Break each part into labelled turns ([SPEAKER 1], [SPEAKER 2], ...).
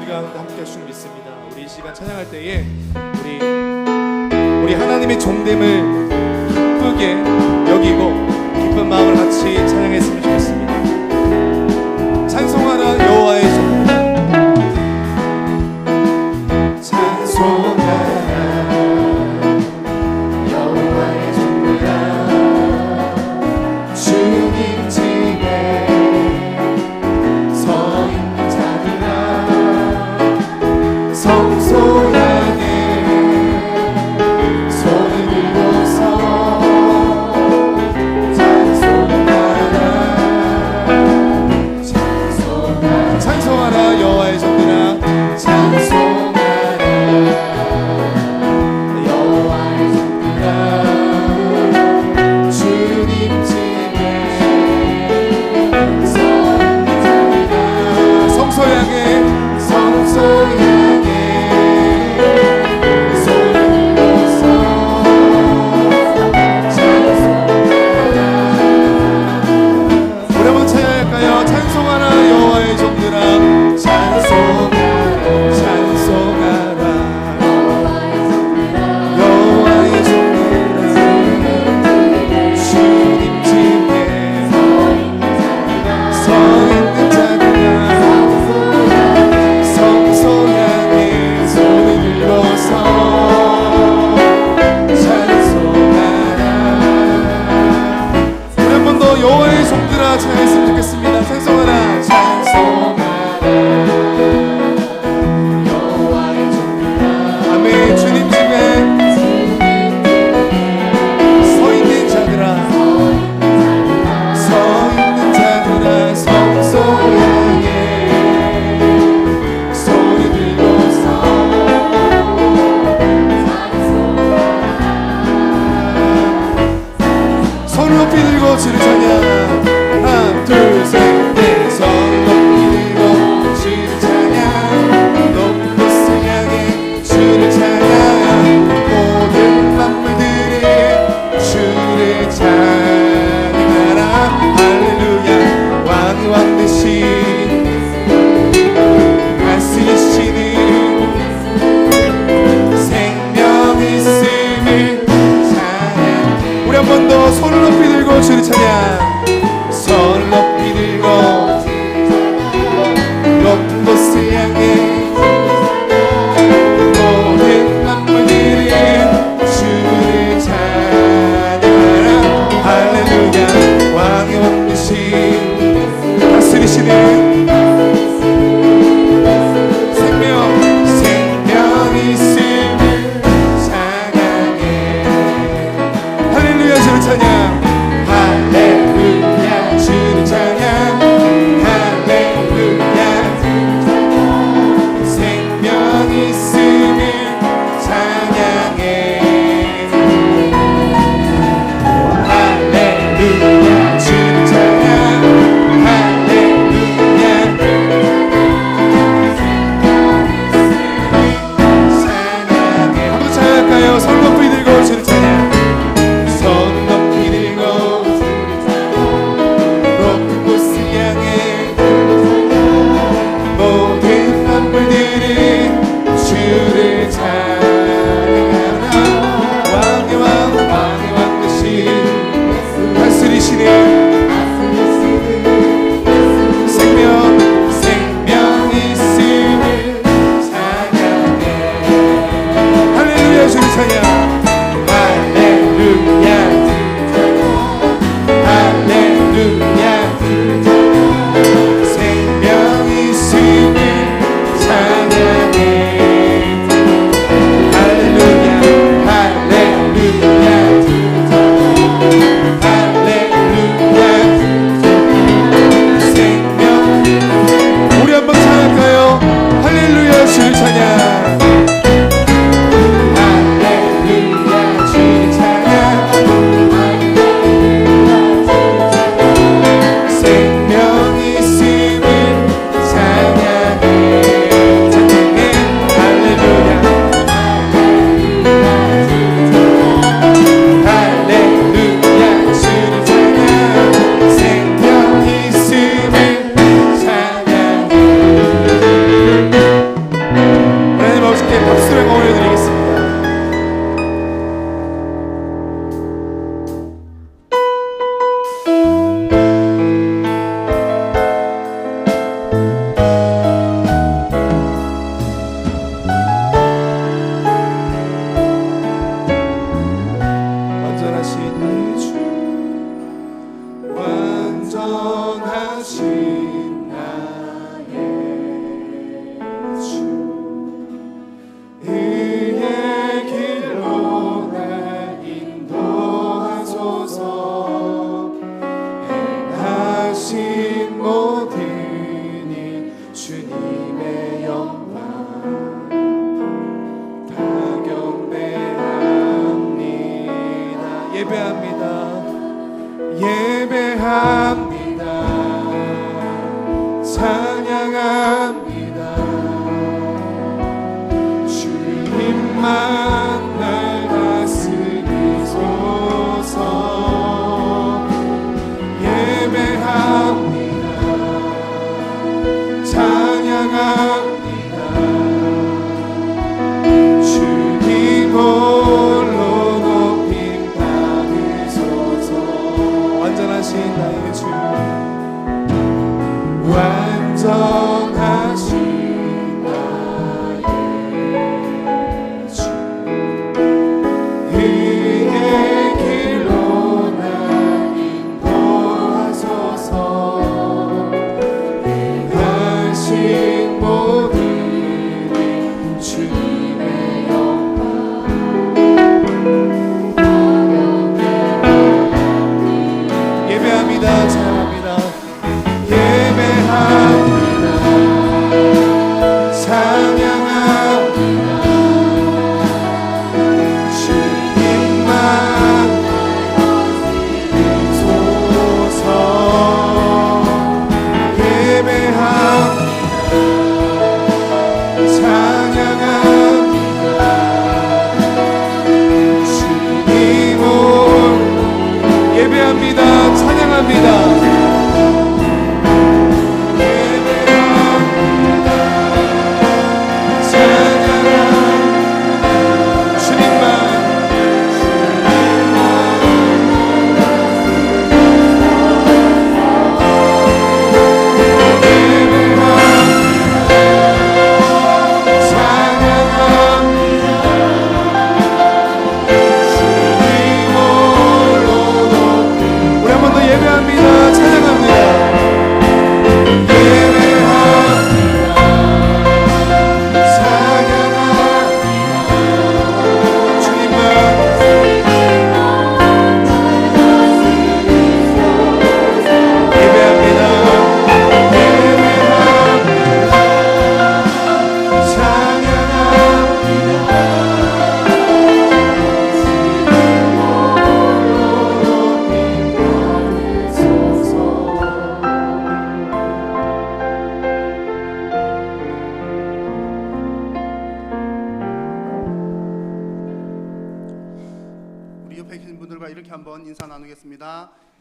[SPEAKER 1] 우리가 함께 하실 줄 믿습니다. 우리 이 시간 찬양할 때에 우리 하나님의 종됨을 기쁘게 여기고 기쁜 마음을 같이 찬양했으면 좋겠습니다. 찬송하라 여호와의 종됨. 찬송하라 여호와의 종됨아 주님 집에 서 있는 자들아 성소 향해 손을 들고서 찬송하라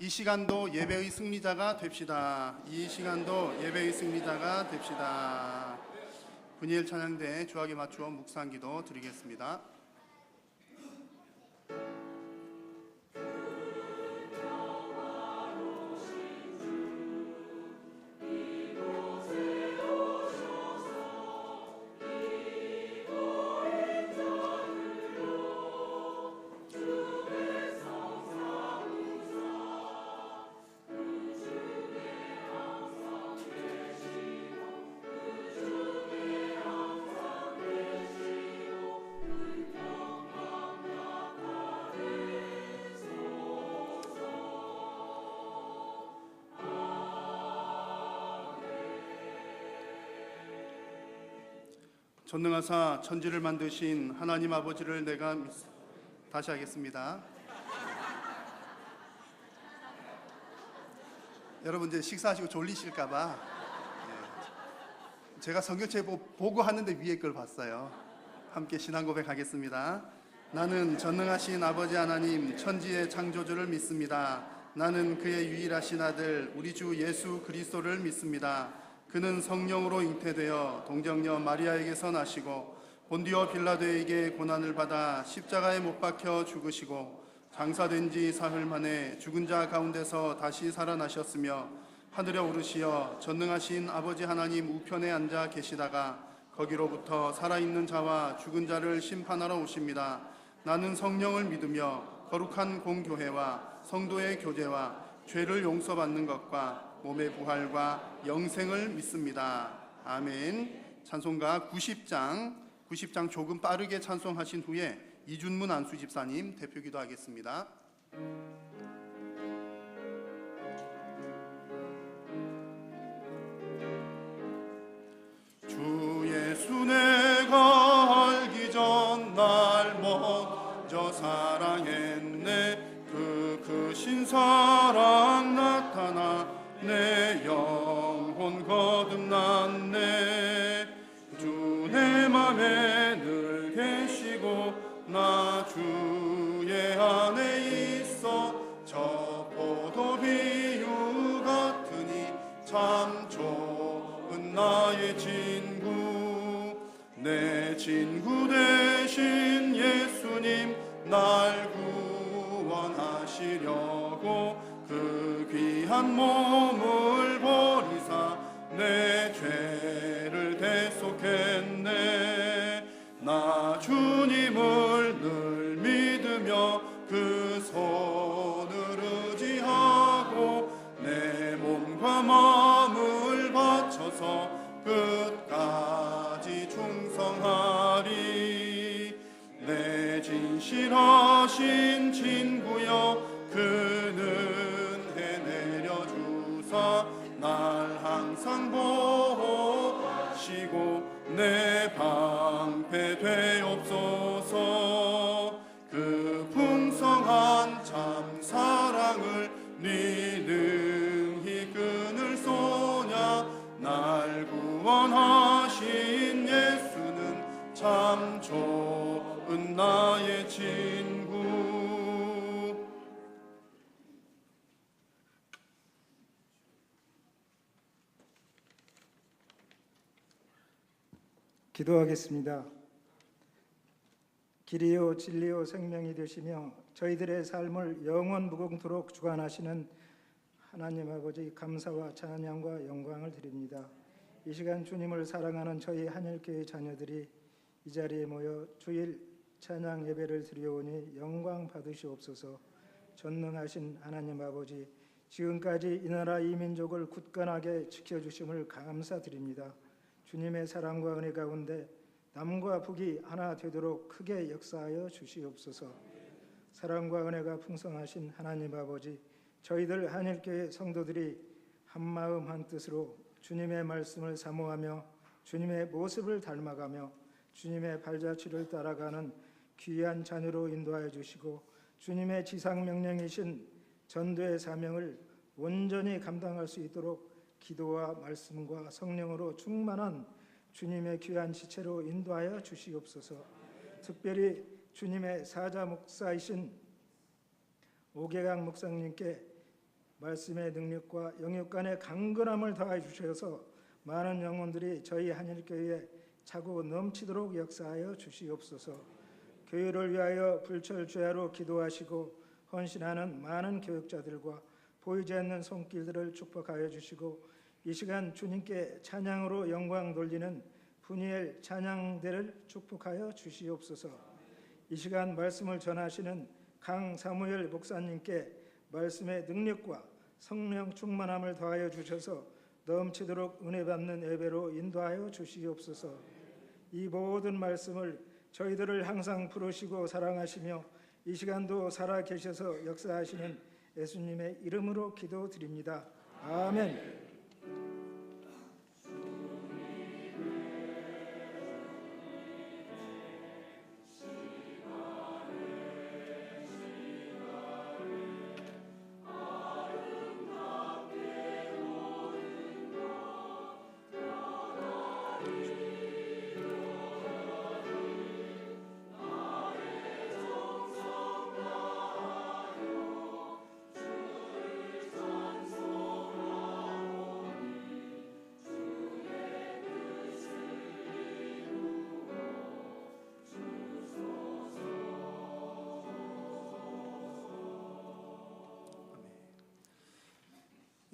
[SPEAKER 2] 이 시간도 예배의 승리자가 됩시다. 이 시간도 예배의 승리자가 됩시다. 분이엘 찬양대 주악에 맞추어 묵상기도 드리겠습니다. 전능하사 천지를 만드신 하나님 아버지를 내가 다시 하겠습니다. 여러분 이제 식사하시고 졸리실까봐 제가 성경책 보고 하는데 위에 걸 봤어요. 함께 신앙 고백하겠습니다. 나는 전능하신 아버지 하나님 천지의 창조주를 믿습니다. 나는 그의 유일하신 아들 우리 주 예수 그리스도를 믿습니다. 그는 성령으로 잉태되어 동정녀 마리아에게서 나시고 본디오 빌라도에게 고난을 받아 십자가에 못 박혀 죽으시고 장사된 지 사흘 만에 죽은 자 가운데서 다시 살아나셨으며 하늘에 오르시어 전능하신 아버지 하나님 우편에 앉아 계시다가 거기로부터 살아있는 자와 죽은 자를 심판하러 오십니다. 나는 성령을 믿으며 거룩한 공교회와 성도의 교제와 죄를 용서받는 것과 몸의 부활과 영생을 믿습니다. 아멘. 찬송가 90장 조금 빠르게 찬송하신 후에 이준문 안수 집사님 대표 기도하겠습니다. 주 예수 내가 알기 전 날 먼저 사랑했네. 그 크신 사랑 나타나 내 영혼 거듭났네. 주 내 맘에 늘 계시고 나 주의 안에 있어 저 포도 비유 같으니 참 좋은 나의 친구. 내 친구 되신 예수님 날 구원하시려고 그 귀한 몸을 버리사 내 죄를 대속했네. 나 주님을 늘 믿으며 그 손을 의지하고 내 몸과 마음을 바쳐서 끝까지 충성하리. 내 진실하신 친구여 그는 해내려주사 날 항상 보시고 내 방패 되옵소서. 그 풍성한 참 사랑을 네 능히 끊을 소냐. 날 구원하신 예수는 참 좋은 나의 친구.
[SPEAKER 3] 기도하겠습니다. 길이요 진리요 생명이 되시며 저희들의 삶을 영원 무궁토록 주관하시는 하나님 아버지, 감사와 찬양과 영광을 드립니다. 이 시간 주님을 사랑하는 저희 한일교회 자녀들이 이 자리에 모여 주일 찬양 예배를 드려오니 영광 받으시옵소서. 전능하신 하나님 아버지, 지금까지 이 나라 이 민족을 굳건하게 지켜주심을 감사드립니다. 주님의 사랑과 은혜 가운데 남과 북이 하나 되도록 크게 역사하여 주시옵소서. 사랑과 은혜가 풍성하신 하나님 아버지, 저희들 한일교회 성도들이 한마음 한뜻으로 주님의 말씀을 사모하며 주님의 모습을 닮아가며 주님의 발자취를 따라가는 귀한 자녀로 인도하여 주시고 주님의 지상명령이신 전도의 사명을 온전히 감당할 수 있도록 기도와 말씀과 성령으로 충만한 주님의 귀한 지체로 인도하여 주시옵소서. 특별히 주님의 사자 목사이신 오계강 목사님께 말씀의 능력과 영육간의 강건함을 더하여 주셔서 많은 영혼들이 저희 한일교회에 차고 넘치도록 역사하여 주시옵소서. 교회를 위하여 불철주야로 기도하시고 헌신하는 많은 교육자들과 보이지 않는 손길들을 축복하여 주시고 이 시간 주님께 찬양으로 영광 돌리는 푸니엘 찬양대를 축복하여 주시옵소서. 이 시간 말씀을 전하시는 강 사무엘 목사님께 말씀의 능력과 성령 충만함을 더하여 주셔서 넘치도록 은혜 받는 예배로 인도하여 주시옵소서. 이 모든 말씀을 저희들을 항상 부르시고 사랑하시며 이 시간도 살아 계셔서 역사하시는 예수님의 이름으로 기도드립니다. 아멘.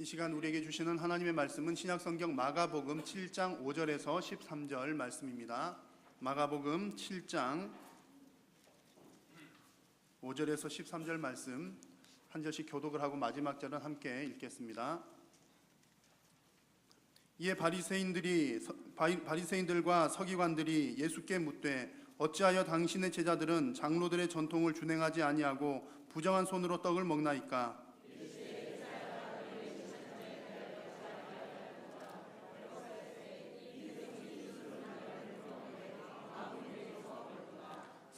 [SPEAKER 2] 이 시간 우리에게 주시는 하나님의 말씀은 신약성경 마가복음 7장 5절에서 13절 말씀입니다. 마가복음 7장 5절에서 13절 말씀 한 절씩 교독을 하고 마지막 절은 함께 읽겠습니다. 이에 바리새인들과 서기관들이 예수께 묻되 어찌하여 당신의 제자들은 장로들의 전통을 준행하지 아니하고 부정한 손으로 떡을 먹나이까?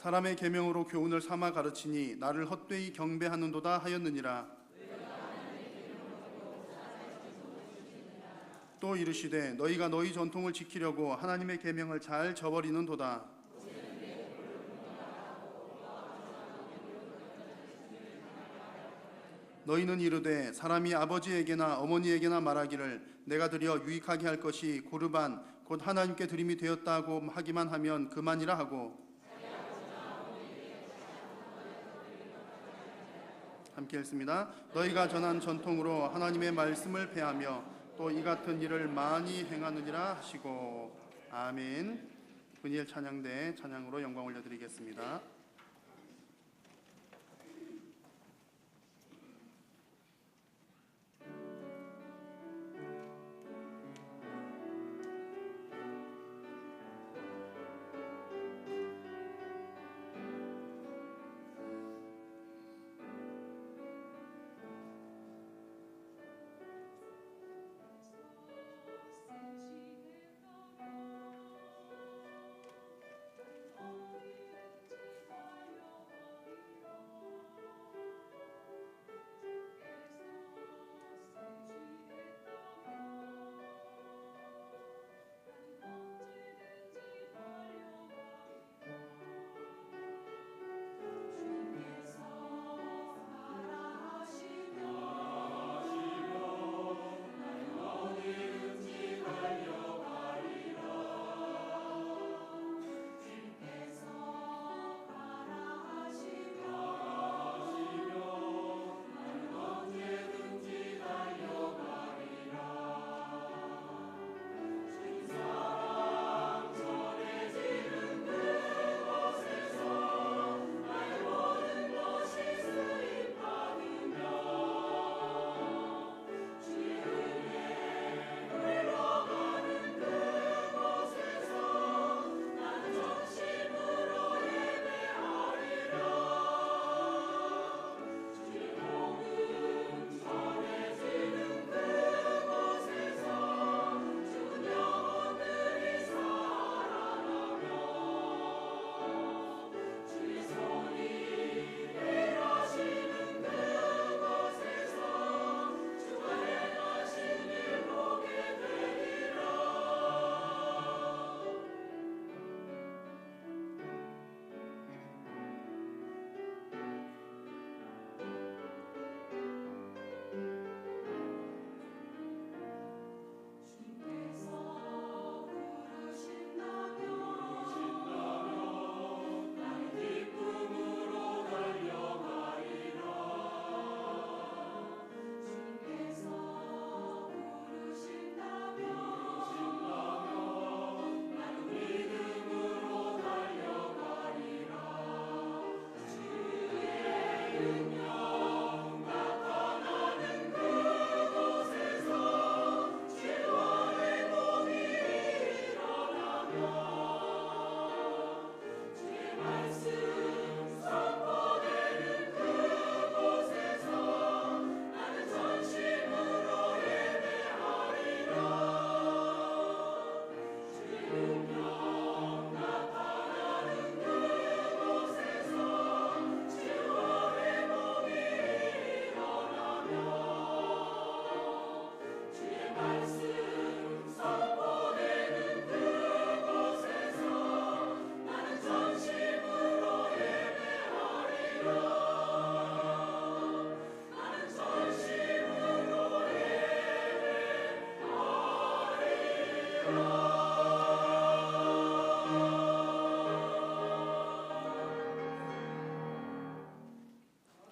[SPEAKER 2] 사람의 계명으로 교훈을 삼아 가르치니 나를 헛되이 경배하는도다 하였느니라. 또 이르시되 너희가 너희 전통을 지키려고 하나님의 계명을 잘 저버리는도다. 너희는 이르되 사람이 아버지에게나 어머니에게나 말하기를 내가 드려 유익하게 할 것이 고르반 곧 하나님께 드림이 되었다고 하기만 하면 그만이라 하고 함께 읽습니다. 너희가 전한 전통으로 하나님의 말씀을 폐하며 또 이 같은 일을 많이 행하느니라 하시고 아멘. 푸니엘 찬양대 찬양으로 영광 올려드리겠습니다.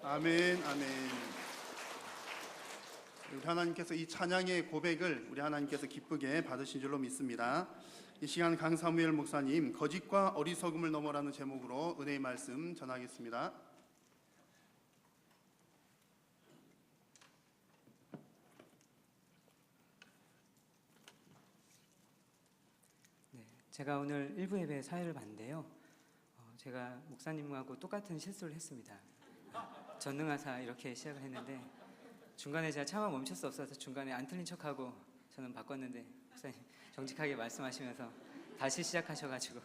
[SPEAKER 2] 아멘, 아멘. 우리 하나님께서 이 찬양의 고백을 우리 하나님께서 기쁘게 받으신 줄로 믿습니다. 이 시간 강사무엘 목사님 거짓과 어리석음을 넘어라는 제목으로 은혜의 말씀 전하겠습니다.
[SPEAKER 4] 네, 제가 오늘 일부 예배 사회를 봤는데요. 제가 목사님하고 똑같은 실수를 했습니다. 전능하사 이렇게 시작을 했는데 중간에 제가 차마 멈출 수 없어서 중간에 안 틀린 척하고 저는 바꿨는데 목사님 정직하게 말씀하시면서 다시 시작하셔가지고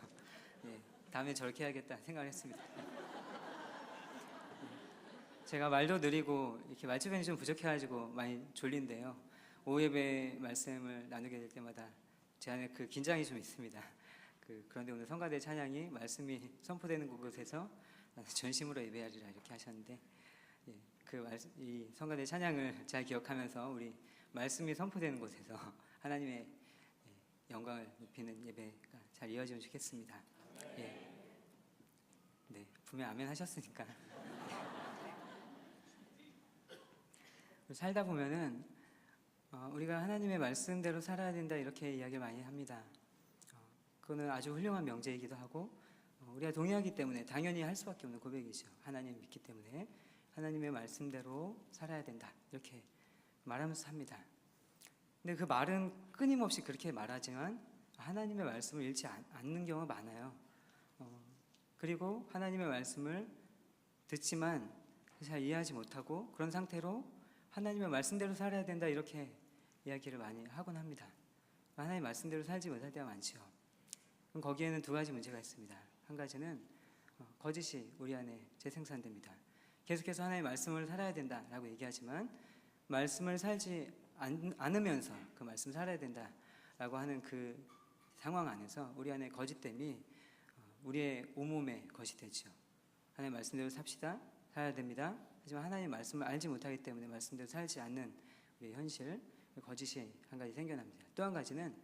[SPEAKER 4] 예, 다음에 저렇게 해야겠다 생각을 했습니다. 제가 말도 느리고 이렇게 말주변이 좀 부족해가지고 많이 졸린데요. 오후 예배 말씀을 나누게 될 때마다 제 안에 그 긴장이 좀 있습니다. 그런데 오늘 성가대 찬양이 말씀이 선포되는 곳에서 전심으로 예배하리라 이렇게 하셨는데 예, 이 성가대 찬양을 잘 기억하면서 우리 말씀이 선포되는 곳에서 하나님의 영광을 높이는 예배가 잘 이어지면 좋겠습니다. 예. 네, 분명 아멘 하셨으니까. 살다 보면은 우리가 하나님의 말씀대로 살아야 된다 이렇게 이야기를 많이 합니다. 그거는 아주 훌륭한 명제이기도 하고 우리가 동의하기 때문에 당연히 할 수밖에 없는 고백이죠. 하나님을 믿기 때문에 하나님의 말씀대로 살아야 된다 이렇게 말하면서 삽니다. 근데 그 말은 끊임없이 그렇게 말하지만 하나님의 말씀을 읽지 않는 경우가 많아요. 그리고 하나님의 말씀을 듣지만 잘 이해하지 못하고 그런 상태로 하나님의 말씀대로 살아야 된다 이렇게 이야기를 많이 하곤 합니다. 하나님의 말씀대로 살지 못할 때가 많죠. 그럼 거기에는 두 가지 문제가 있습니다. 한 가지는 거짓이 우리 안에 재생산됩니다. 계속해서 하나님의 말씀을 살아야 된다라고 얘기하지만 말씀을 살지 않으면서 그 말씀 살아야 된다라고 하는 그 상황 안에서 우리 안에 거짓됨이 우리의 온몸에 것이 되죠. 하나님의 말씀대로 삽시다. 살아야 됩니다. 하지만 하나님의 말씀을 알지 못하기 때문에 말씀대로 살지 않는 우리의 현실, 거짓이 한 가지 생겨납니다. 또 한 가지는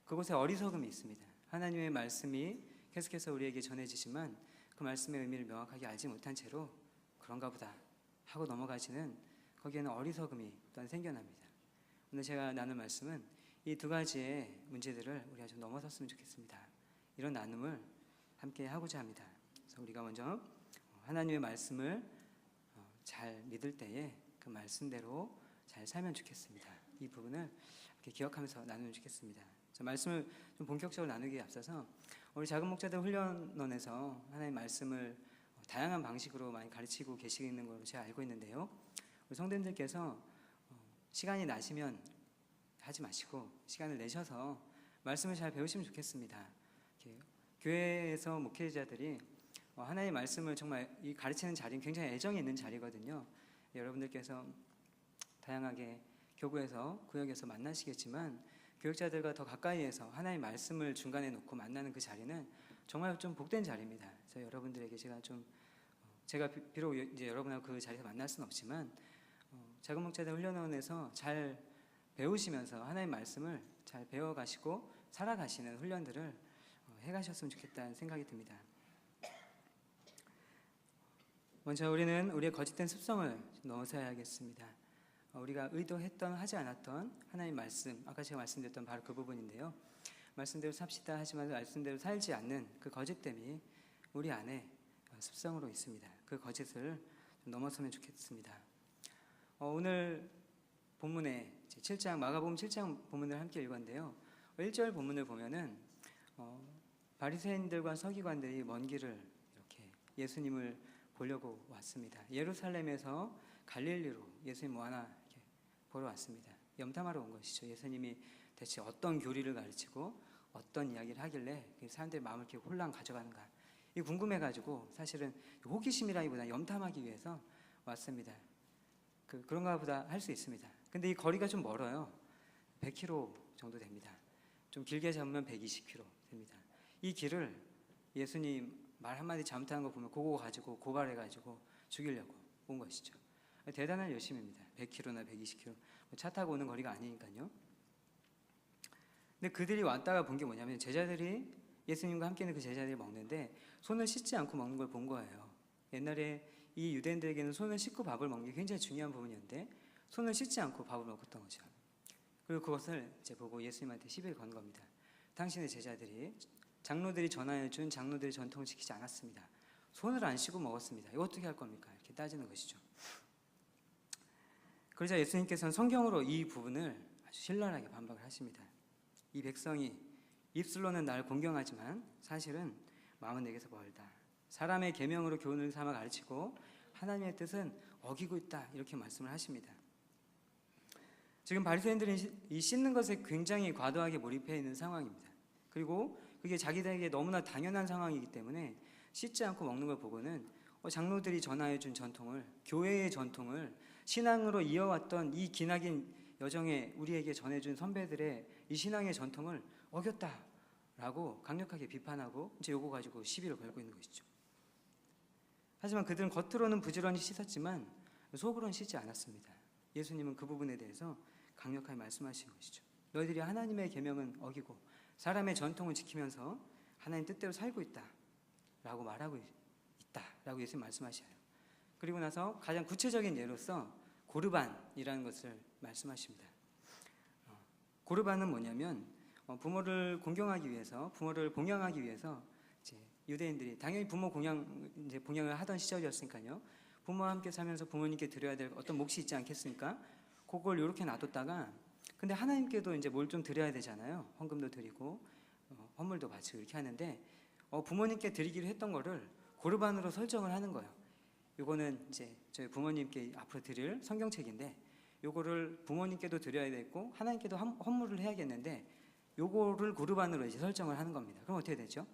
[SPEAKER 4] 그곳에 어리석음이 있습니다. 하나님의 말씀이 계속해서 우리에게 전해지지만 그 말씀의 의미를 명확하게 알지 못한 채로 그런가 보다 하고 넘어가지는 거기에는 어리석음이 또한 생겨납니다. 오늘 제가 나눌 말씀은 이 두 가지의 문제들을 우리가 좀 넘어섰으면 좋겠습니다. 이런 나눔을 함께 하고자 합니다. 그래서 우리가 먼저 하나님의 말씀을 잘 믿을 때에 그 말씀대로 잘 살면 좋겠습니다. 이 부분을 이렇게 기억하면서 나누면 좋겠습니다. 말씀을 좀 본격적으로 나누기에 앞서서 우리 작은 목자들 훈련원에서 하나님의 말씀을 다양한 방식으로 많이 가르치고 계시는 걸로 제가 알고 있는데요. 우리 성도님들께서 시간이 나시면 하지 마시고 시간을 내셔서 말씀을 잘 배우시면 좋겠습니다. 교회에서 목회자들이 하나님의 말씀을 정말 이 가르치는 자리는 굉장히 애정이 있는 자리거든요. 여러분들께서 다양하게 교구에서 구역에서 만나시겠지만 교육자들과 더 가까이에서 하나님의 말씀을 중간에 놓고 만나는 그 자리는 정말 좀 복된 자리입니다. 그래서 여러분들에게 제가 비록 이제 여러분하고 그 자리에서 만날 수는 없지만 작은 목자들 훈련원에서 잘 배우시면서 하나님의 말씀을 잘 배워가시고 살아가시는 훈련들을 해가셨으면 좋겠다는 생각이 듭니다. 먼저 우리는 우리의 거짓된 습성을 넘어서야겠습니다. 우리가 의도했던 하지 않았던 하나님의 말씀, 아까 제가 말씀드렸던 바로 그 부분인데요. 말씀대로 삽시다 하지만 말씀대로 살지 않는 그 거짓됨이 우리 안에 습성으로 있습니다. 그 거짓을 넘어서면 좋겠습니다. 오늘 본문에 7장 마가복음 7장 본문을 함께 읽었는데요. 1절 본문을 보면은 바리새인들과 서기관들이 먼 길을 이렇게 예수님을 보려고 왔습니다. 예루살렘에서 갈릴리로 예수님 뭐 하나 이렇게 보러 왔습니다. 염탐하러 온 것이죠. 예수님이 대체 어떤 교리를 가르치고 어떤 이야기를 하길래 사람들의 마음을 이렇게 홀랑 가져가는가, 이 궁금해가지고 사실은 호기심이라기보다 염탐하기 위해서 왔습니다. 그런가 보다 할 수 있습니다. 근데 이 거리가 좀 멀어요. 100km 정도 됩니다. 좀 길게 잡으면 120km 됩니다. 이 길을 예수님 말 한마디 잘못하는 거 보면 그거 가지고 고발해가지고 죽이려고 온 것이죠. 대단한 열심입니다. 100km나 120km. 차 타고 오는 거리가 아니니까요. 근데 그들이 왔다가 본 게 뭐냐면 제자들이 예수님과 함께 있는 그 제자들이 먹는데 손을 씻지 않고 먹는 걸 본 거예요. 옛날에 이 유대인들에게는 손을 씻고 밥을 먹는 게 굉장히 중요한 부분이었는데 손을 씻지 않고 밥을 먹었던 거죠. 그리고 그것을 이제 보고 예수님한테 시비를 건 겁니다. 당신의 제자들이 장로들이 전하여 준 장로들의 전통을 지키지 않았습니다. 손을 안 씻고 먹었습니다. 이거 어떻게 할 겁니까? 이렇게 따지는 것이죠. 그러자 예수님께서는 성경으로 이 부분을 아주 신랄하게 반박을 하십니다. 이 백성이 입술로는 나를 공경하지만 사실은 마음은 내게서 멀다. 사람의 계명으로 교훈을 삼아 가르치고 하나님의 뜻은 어기고 있다. 이렇게 말씀을 하십니다. 지금 바리새인들은 이 씻는 것에 굉장히 과도하게 몰입해 있는 상황입니다. 그리고 그게 자기들에게 너무나 당연한 상황이기 때문에 씻지 않고 먹는 걸 보고는 장로들이 전하여 준 전통을, 교회의 전통을, 신앙으로 이어왔던 이 기나긴 여정에 우리에게 전해준 선배들의 이 신앙의 전통을 어겼다라고 강력하게 비판하고 이제 요거 가지고 시비를 걸고 있는 것이죠. 하지만 그들은 겉으로는 부지런히 씻었지만 속으로는 씻지 않았습니다. 예수님은 그 부분에 대해서 강력하게 말씀하신 것이죠. 너희들이 하나님의 계명은 어기고 사람의 전통을 지키면서 하나님 뜻대로 살고 있다라고 말하고 있다라고 예수님 말씀하셔요. 그리고 나서 가장 구체적인 예로서 고르반이라는 것을 말씀하십니다. 고르반은 뭐냐면 부모를 공경하기 위해서, 부모를 봉양하기 위해서 이제 유대인들이 당연히 부모 봉양을 하던 시절이었으니까요. 부모와 함께 살면서 부모님께 드려야 될 어떤 몫이 있지 않겠습니까? 그걸 이렇게 놔뒀다가 근데 하나님께도 이제 뭘 좀 드려야 되잖아요. 헌금도 드리고 헌물도 바치고 이렇게 하는데 부모님께 드리기로 했던 거를 고르반으로 설정을 하는 거예요. 요거는 이제 저희 부모님께 앞으로 드릴 성경책인데 요거를 부모님께도 드려야 되고 하나님께도 헌물을 해야겠는데 요거를 고르반으로 이제 설정을 하는 겁니다. 그럼 어떻게 되죠?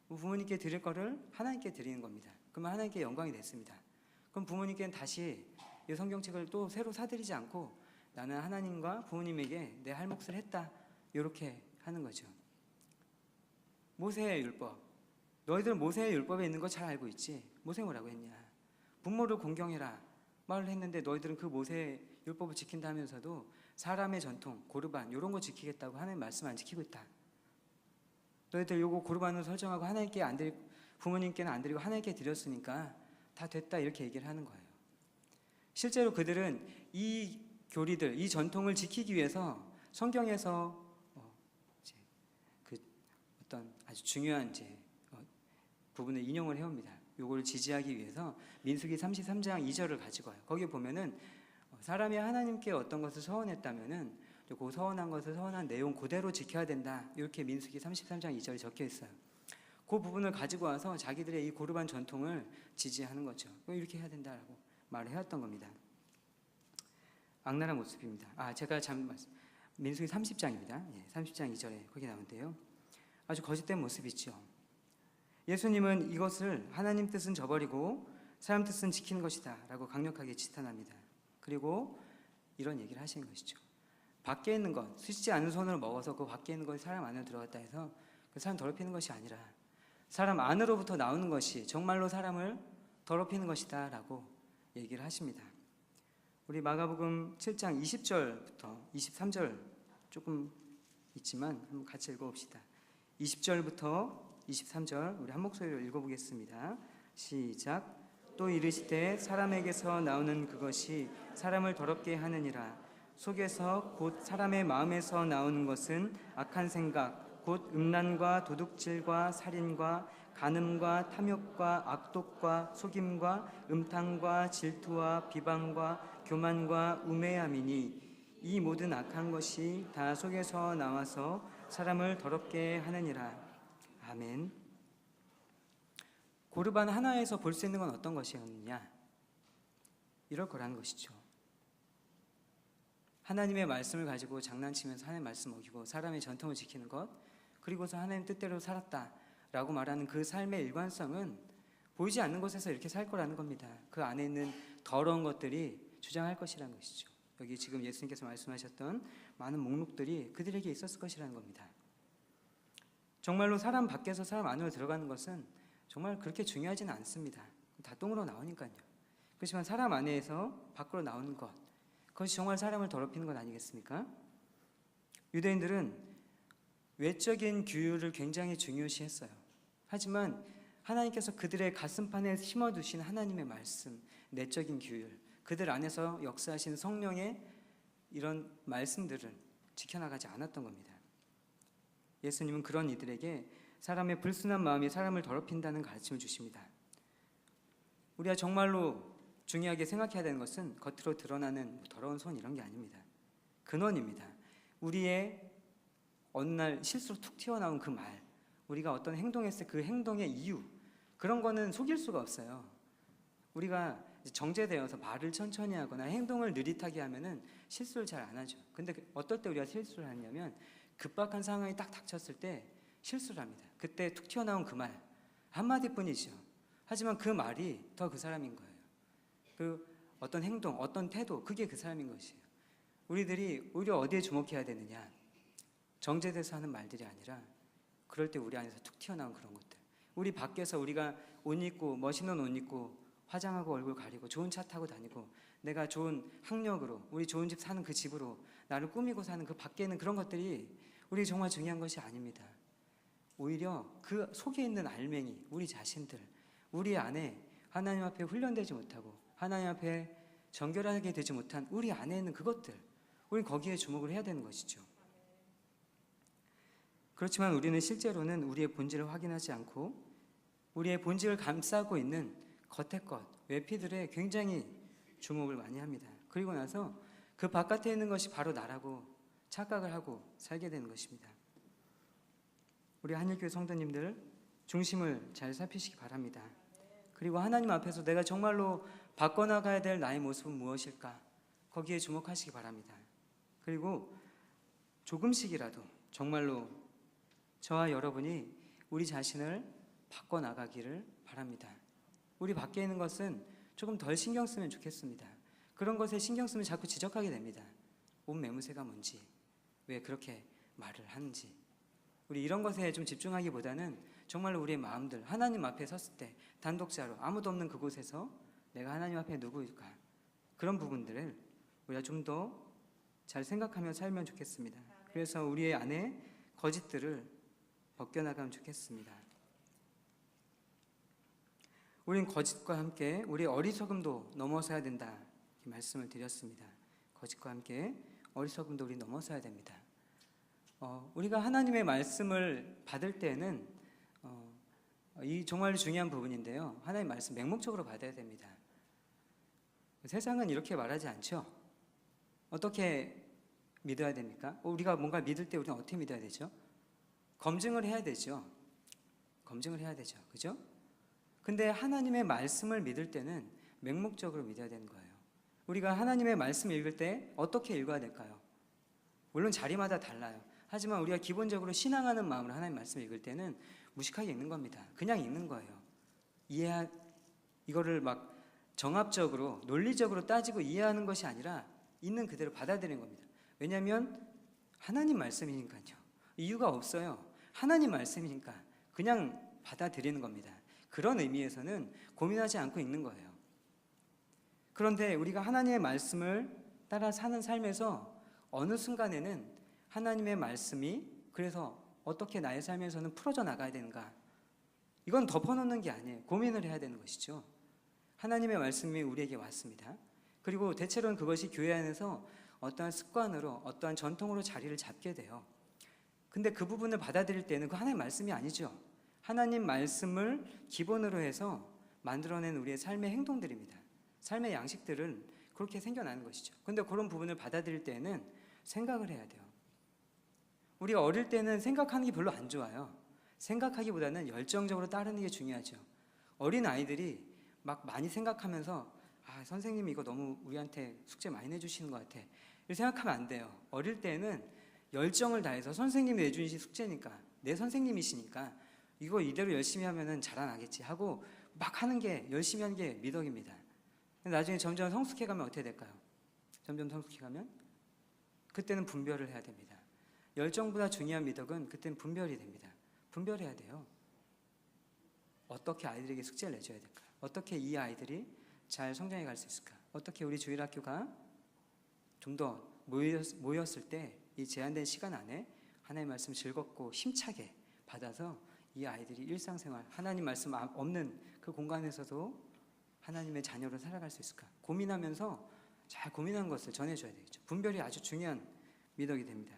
[SPEAKER 4] 부모님께 드릴 거를 하나님께 드리는 겁니다. 그러면 하나님께 영광이 됐습니다. 그럼 부모님께는 다시 이 성경책을 또 새로 사드리지 않고 나는 하나님과 부모님에게 내 할 몫을 했다 이렇게 하는 거죠. 모세의 율법, 너희들 모세의 율법에 있는 거 잘 알고 있지? 모세 뭐라고 했냐? 부모를 공경해라 말을 했는데 너희들은 그 모세의 율법을 지킨다 하면서도 사람의 전통, 고르반 이런 거 지키겠다고 하나님 말씀 안 지키고 있다. 너희들 요거 고르반으로 설정하고 하나님께 안 드리고 부모님께는 안 드리고 하나님께 드렸으니까 다 됐다 이렇게 얘기를 하는 거예요. 실제로 그들은 이 교리들, 이 전통을 지키기 위해서 성경에서 그 어떤 아주 중요한 부분을 인용을 해옵니다. 요거를 지지하기 위해서 민수기 33장 2절을 가지고 와요. 거기 보면은 사람이 하나님께 어떤 것을 서원했다면은 그 서원한 것을 서원한 내용 그대로 지켜야 된다. 이렇게 민수기 33장 2절에 적혀 있어요. 그 부분을 가지고 와서 자기들의 이 고르반 전통을 지지하는 거죠. 이렇게 해야 된다라고 말을 해왔던 겁니다. 악랄한 모습입니다. 제가 민수기 30장입니다. 30장 2절에 거기 나오는데요. 아주 거짓된 모습이죠. 예수님은 이것을 하나님 뜻은 저버리고 사람 뜻은 지키는 것이다 라고 강력하게 지탄합니다. 그리고 이런 얘기를 하시는 것이죠. 밖에 있는 것, 씻지 않은 손으로 먹어서 그 밖에 있는 것이 사람 안으로 들어갔다 해서 그 사람 더럽히는 것이 아니라 사람 안으로부터 나오는 것이 정말로 사람을 더럽히는 것이다 라고 얘기를 하십니다. 우리 마가복음 7장 20절부터 23절 조금 있지만 한번 같이 읽어봅시다. 20절부터 23절 우리 한 목소리로 읽어보겠습니다. 시작. 또 이르시되 사람에게서 나오는 그것이 사람을 더럽게 하느니라. 속에서 곧 사람의 마음에서 나오는 것은 악한 생각, 곧 음란과 도둑질과 살인과 간음과 탐욕과 악독과 속임과 음탕과 질투와 비방과 교만과 우매함이니 이 모든 악한 것이 다 속에서 나와서 사람을 더럽게 하느니라. 아멘. 고르반 하나에서 볼 수 있는 건 어떤 것이었느냐? 이럴 거라는 것이죠. 하나님의 말씀을 가지고 장난치면서 하나님의 말씀 어기고 사람의 전통을 지키는 것, 그리고서 하나님 뜻대로 살았다라고 말하는 그 삶의 일관성은 보이지 않는 곳에서 이렇게 살 거라는 겁니다. 그 안에 있는 더러운 것들이 주장할 것이라는 것이죠. 여기 지금 예수님께서 말씀하셨던 많은 목록들이 그들에게 있었을 것이라는 겁니다. 정말로 사람 밖에서 사람 안으로 들어가는 것은 정말 그렇게 중요하지는 않습니다. 다 똥으로 나오니까요. 그렇지만 사람 안에서 밖으로 나오는 것, 그것이 정말 사람을 더럽히는 것 아니겠습니까? 유대인들은 외적인 규율을 굉장히 중요시했어요. 하지만 하나님께서 그들의 가슴판에 심어두신 하나님의 말씀, 내적인 규율, 그들 안에서 역사하신 성령의 이런 말씀들을 지켜나가지 않았던 겁니다. 예수님은 그런 이들에게 사람의 불순한 마음이 사람을 더럽힌다는 가르침을 주십니다. 우리가 정말로 중요하게 생각해야 되는 것은 겉으로 드러나는 더러운 손 이런 게 아닙니다. 근원입니다. 우리의 어느 날 실수로 툭 튀어나온 그 말, 우리가 어떤 행동했을 때 그 행동의 이유, 그런 거는 속일 수가 없어요. 우리가 정제되어서 말을 천천히 하거나 행동을 느릿하게 하면은 실수를 잘 안 하죠. 근데 어떨 때 우리가 실수를 하냐면 급박한 상황이 딱 닥쳤을 때 실수를 합니다. 그때 툭 튀어나온 그 말 한마디뿐이죠. 하지만 그 말이 더 그 사람인 거예요. 그 어떤 행동, 어떤 태도, 그게 그 사람인 것이에요. 우리들이 오히려 어디에 주목해야 되느냐? 정제돼서 하는 말들이 아니라 그럴 때 우리 안에서 툭 튀어나온 그런 것들. 우리 밖에서 우리가 옷 입고 멋있는 옷 입고 화장하고 얼굴 가리고 좋은 차 타고 다니고 내가 좋은 학력으로 우리 좋은 집 사는 그 집으로 나를 꾸미고 사는 그 밖에 있는 그런 것들이 우리 정말 중요한 것이 아닙니다. 오히려 그 속에 있는 알맹이, 우리 자신들, 우리 안에 하나님 앞에 훈련되지 못하고 하나님 앞에 정결하게 되지 못한 우리 안에 있는 그것들, 우리 거기에 주목을 해야 되는 것이죠. 그렇지만 우리는 실제로는 우리의 본질을 확인하지 않고 우리의 본질을 감싸고 있는 겉의 것, 외피들에 굉장히 주목을 많이 합니다. 그리고 나서 그 바깥에 있는 것이 바로 나라고 착각을 하고 살게 되는 것입니다. 우리 한일교회 성도님들 중심을 잘 살피시기 바랍니다. 그리고 하나님 앞에서 내가 정말로 바꿔나가야 될 나의 모습은 무엇일까? 거기에 주목하시기 바랍니다. 그리고 조금씩이라도 정말로 저와 여러분이 우리 자신을 바꿔나가기를 바랍니다. 우리 밖에 있는 것은 조금 덜 신경 쓰면 좋겠습니다. 그런 것에 신경 쓰면 자꾸 지적하게 됩니다. 옷 매무새가 뭔지, 왜 그렇게 말을 하는지. 우리 이런 것에 좀 집중하기보다는 정말로 우리의 마음들, 하나님 앞에 섰을 때 단독자로 아무도 없는 그곳에서 내가 하나님 앞에 누구일까? 그런 부분들을 우리가 좀 더 잘 생각하며 살면 좋겠습니다. 그래서 우리의 안에 거짓들을 벗겨나가면 좋겠습니다. 우린 거짓과 함께 우리의 어리석음도 넘어서야 된다, 이 말씀을 드렸습니다. 거짓과 함께 어리석음도 우리 넘어서야 됩니다. 우리가 하나님의 말씀을 받을 때는 이 정말 중요한 부분인데요. 하나님의 말씀 맹목적으로 받아야 됩니다. 세상은 이렇게 말하지 않죠. 어떻게 믿어야 됩니까? 우리가 뭔가 믿을 때 우리는 어떻게 믿어야 되죠? 검증을 해야 되죠. 검증을 해야 되죠. 그죠? 근데 하나님의 말씀을 믿을 때는 맹목적으로 믿어야 되는 거예요. 우리가 하나님의 말씀을 읽을 때 어떻게 읽어야 될까요? 물론 자리마다 달라요. 하지만 우리가 기본적으로 신앙하는 마음으로 하나님의 말씀을 읽을 때는 무식하게 읽는 겁니다. 그냥 읽는 거예요. 이거를 막 정합적으로 논리적으로 따지고 이해하는 것이 아니라 있는 그대로 받아들이는 겁니다. 왜냐하면 하나님 말씀이니까요. 이유가 없어요. 하나님 말씀이니까 그냥 받아들이는 겁니다. 그런 의미에서는 고민하지 않고 읽는 거예요. 그런데 우리가 하나님의 말씀을 따라 사는 삶에서 어느 순간에는 하나님의 말씀이 그래서 어떻게 나의 삶에서는 풀어져 나가야 되는가, 이건 덮어놓는 게 아니에요. 고민을 해야 되는 것이죠. 하나님의 말씀이 우리에게 왔습니다. 그리고 대체로는 그것이 교회 안에서 어떠한 습관으로 어떠한 전통으로 자리를 잡게 돼요. 근데 그 부분을 받아들일 때는 그 하나님 말씀이 아니죠. 하나님 말씀을 기본으로 해서 만들어낸 우리의 삶의 행동들입니다. 삶의 양식들은 그렇게 생겨나는 것이죠. 근데 그런 부분을 받아들일 때는 생각을 해야 돼요. 우리가 어릴 때는 생각하는 게 별로 안 좋아요. 생각하기보다는 열정적으로 따르는 게 중요하죠. 어린 아이들이 막 많이 생각하면서 선생님이 이거 너무 우리한테 숙제 많이 내주시는 것 같아, 이렇게 생각하면 안 돼요. 어릴 때는 열정을 다해서 선생님이 내주신 숙제니까, 내 선생님이시니까 이거 이대로 열심히 하면은 자라나겠지 하고 막 하는 게, 열심히 하는 게 미덕입니다. 나중에 점점 성숙해가면 어떻게 될까요? 점점 성숙해가면 그때는 분별을 해야 됩니다. 열정보다 중요한 미덕은 그때는 분별이 됩니다. 분별해야 돼요. 어떻게 아이들에게 숙제를 내줘야 될까? 어떻게 이 아이들이 잘 성장해 갈 수 있을까? 어떻게 우리 주일학교가 좀 더 모였을 때 이 제한된 시간 안에 하나님의 말씀 즐겁고 힘차게 받아서 이 아이들이 일상생활, 하나님 말씀 없는 그 공간에서도 하나님의 자녀로 살아갈 수 있을까? 고민하면서 잘 고민한 것을 전해줘야 되겠죠. 분별이 아주 중요한 미덕이 됩니다.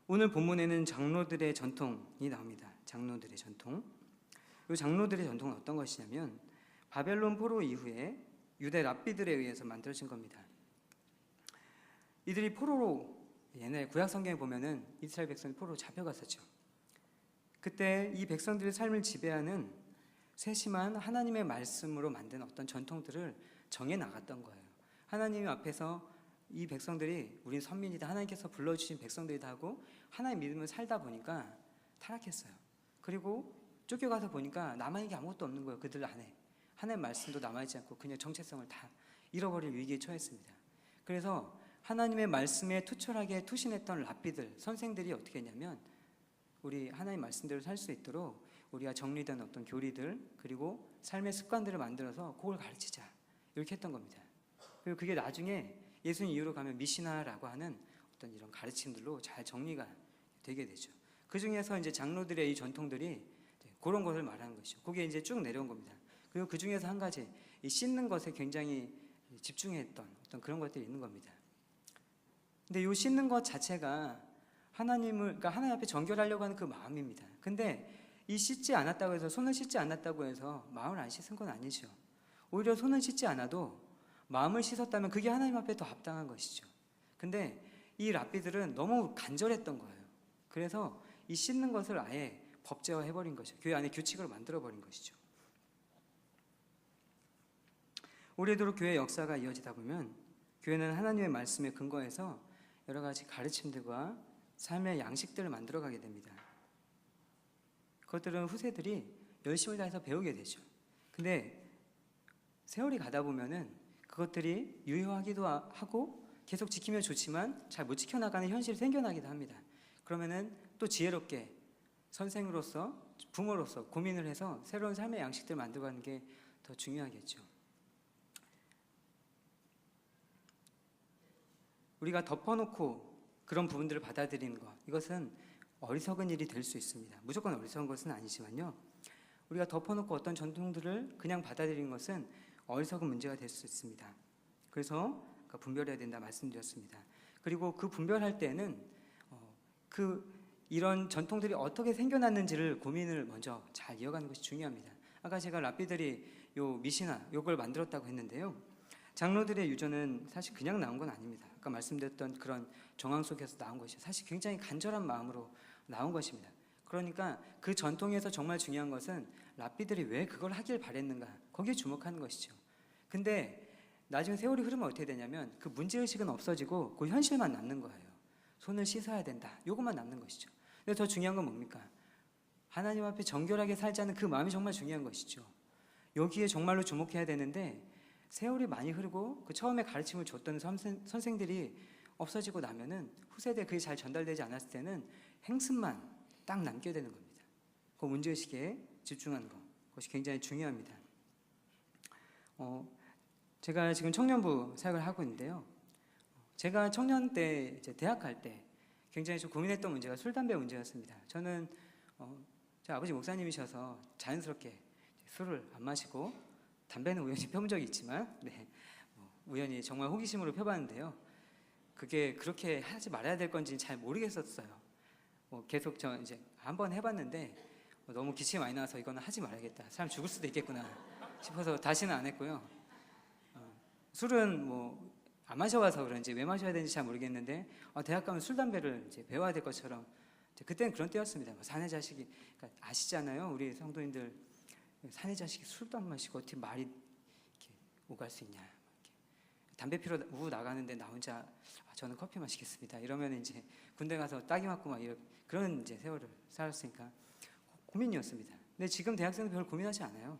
[SPEAKER 4] 오늘 본문에는 장로들의 전통이 나옵니다. 장로들의 전통. 이 장로들의 전통은 어떤 것이냐면 바벨론 포로 이후에 유대 랍비들에 의해서 만들어진 겁니다. 이들이 포로로, 옛날 구약 성경에 보면은 이스라엘 백성이 포로로 잡혀갔었죠. 그때 이 백성들의 삶을 지배하는 세심한 하나님의 말씀으로 만든 어떤 전통들을 정해 나갔던 거예요. 하나님 앞에서 이 백성들이 우린 선민이다, 하나님께서 불러주신 백성들이다 하고 하나님 믿음을 살다 보니까 타락했어요. 그리고 쫓겨가서 보니까 남아있는 게 아무것도 없는 거예요. 그들 안에 하나님 말씀도 남아있지 않고 그냥 정체성을 다 잃어버릴 위기에 처했습니다. 그래서 하나님의 말씀에 투철하게 투신했던 랍비들, 선생들이 어떻게 했냐면 우리 하나님 말씀대로 살 수 있도록 우리가 정리된 어떤 교리들, 그리고 삶의 습관들을 만들어서 그걸 가르치자, 이렇게 했던 겁니다. 그리고 그게 나중에 예수님 이후로 가면 미시나라고 하는 어떤 이런 가르침들로 잘 정리가 되게 되죠. 그 중에서 이제 장로들의 이 전통들이 그런 것을 말하는 것이죠. 그게 이제 쭉 내려온 겁니다. 그리고 그 중에서 한 가지, 이 씻는 것에 굉장히 집중했던 어떤 그런 것들이 있는 겁니다. 근데 이 씻는 것 자체가 그러니까 하나님 앞에 정결하려고 하는 그 마음입니다. 근데 이 씻지 않았다고 해서, 손을 씻지 않았다고 해서 마음을 안 씻은 건 아니죠. 오히려 손을 씻지 않아도 마음을 씻었다면 그게 하나님 앞에 더 합당한 것이죠. 근데 이 랍비들은 너무 간절했던 거예요. 그래서 이 씻는 것을 아예 법제화해버린 것이죠. 교회 안에 규칙으로 만들어버린 것이죠. 오래도록 교회의 역사가 이어지다 보면 교회는 하나님의 말씀에 근거해서 여러 가지 가르침들과 삶의 양식들을 만들어가게 됩니다. 그것들은 후세들이 열심을 다해서 배우게 되죠. 근데 세월이 가다 보면은 그것들이 유효하기도 하고 계속 지키면 좋지만 잘 못 지켜나가는 현실이 생겨나기도 합니다. 그러면은 또 지혜롭게 선생으로서, 부모로서 고민을 해서 새로운 삶의 양식들을 만들어가는 게 더 중요하겠죠. 우리가 덮어놓고 그런 부분들을 받아들이는 것, 이것은 어리석은 일이 될 수 있습니다. 무조건 어리석은 것은 아니지만요, 우리가 덮어놓고 어떤 전통들을 그냥 받아들이는 것은 어리석은 문제가 될 수 있습니다. 그래서 분별해야 된다 말씀드렸습니다. 그리고 그 분별할 때는 이런 전통들이 어떻게 생겨났는지를 고민을 먼저 잘 이어가는 것이 중요합니다. 아까 제가 랍비들이 요 미시나 요걸 만들었다고 했는데요, 장로들의 유전은 사실 그냥 나온 건 아닙니다. 아까 말씀드렸던 그런 정황 속에서 나온 것이 사실 굉장히 간절한 마음으로 나온 것입니다. 그러니까 그 전통에서 정말 중요한 것은 랍비들이 왜 그걸 하길 바랬는가, 거기에 주목하는 것이죠. 근데 나중에 세월이 흐르면 어떻게 되냐면 그 문제의식은 없어지고 그 현실만 남는 거예요. 손을 씻어야 된다, 요것만 남는 것이죠. 근데 더 중요한 건 뭡니까? 하나님 앞에 정결하게 살자는 그 마음이 정말 중요한 것이죠. 여기에 정말로 주목해야 되는데 세월이 많이 흐르고 그 처음에 가르침을 줬던 선생들이 없어지고 나면은 후세대에 그게 잘 전달되지 않았을 때는 행습만 딱 남게 되는 겁니다. 그 문제의식에 집중하는 것, 그것이 굉장히 중요합니다. 제가 지금 청년부 사역을 하고 있는데요, 제가 청년 때, 이제 대학 갈 때 굉장히 좀 고민했던 문제가 술, 담배 문제였습니다. 저는 제 아버지 목사님이셔서 자연스럽게 술을 안 마시고 담배는 우연히 펴본 적이 있지만, 우연히 정말 호기심으로 펴봤는데요, 그게 그렇게 하지 말아야 될 건지 잘 모르겠었어요. 계속 저 이제 한번 해봤는데 너무 기침이 많이 나와서 이거는 하지 말아야겠다. 사람 죽을 수도 있겠구나 싶어서 다시는 안 했고요. 술은 뭐 안 마셔봐서 그런지 왜 마셔야 되는지 잘 모르겠는데 대학 가면 술 담배를 이제 배워야 될 것처럼 그때는 그런 때였습니다. 뭐 사내 자식이 그러니까 아시잖아요. 우리 성도님들 사내 자식이 술도 안 마시고 어떻게 말이 이렇게 오갈 수 있냐. 이렇게. 담배 피러 우후 나가는데 나 혼자 저는 커피 마시겠습니다. 이러면 이제 군대 가서 따기 맞고 막 그런 이제 세월을 살았으니까 고민이었습니다. 근데 지금 대학생은 별 고민하지 않아요.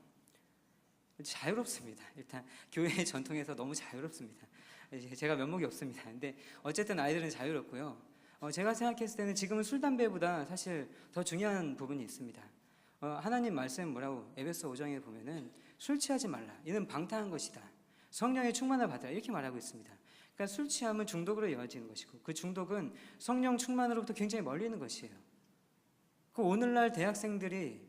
[SPEAKER 4] 자유롭습니다. 일단 교회의 전통에서 너무 자유롭습니다. 제가 면목이 없습니다. 근데 어쨌든 아이들은 자유롭고요. 제가 생각했을 때는 지금은 술 담배보다 사실 더 중요한 부분이 있습니다. 하나님 말씀 뭐라고 에베소 5장에 보면은 술 취하지 말라. 이는 방탕한 것이다. 성령의 충만을 받으라. 이렇게 말하고 있습니다. 그러니까 술 취함은 중독으로 이어지는 것이고 그 중독은 성령 충만으로부터 굉장히 멀리 있는 것이에요. 그 오늘날 대학생들이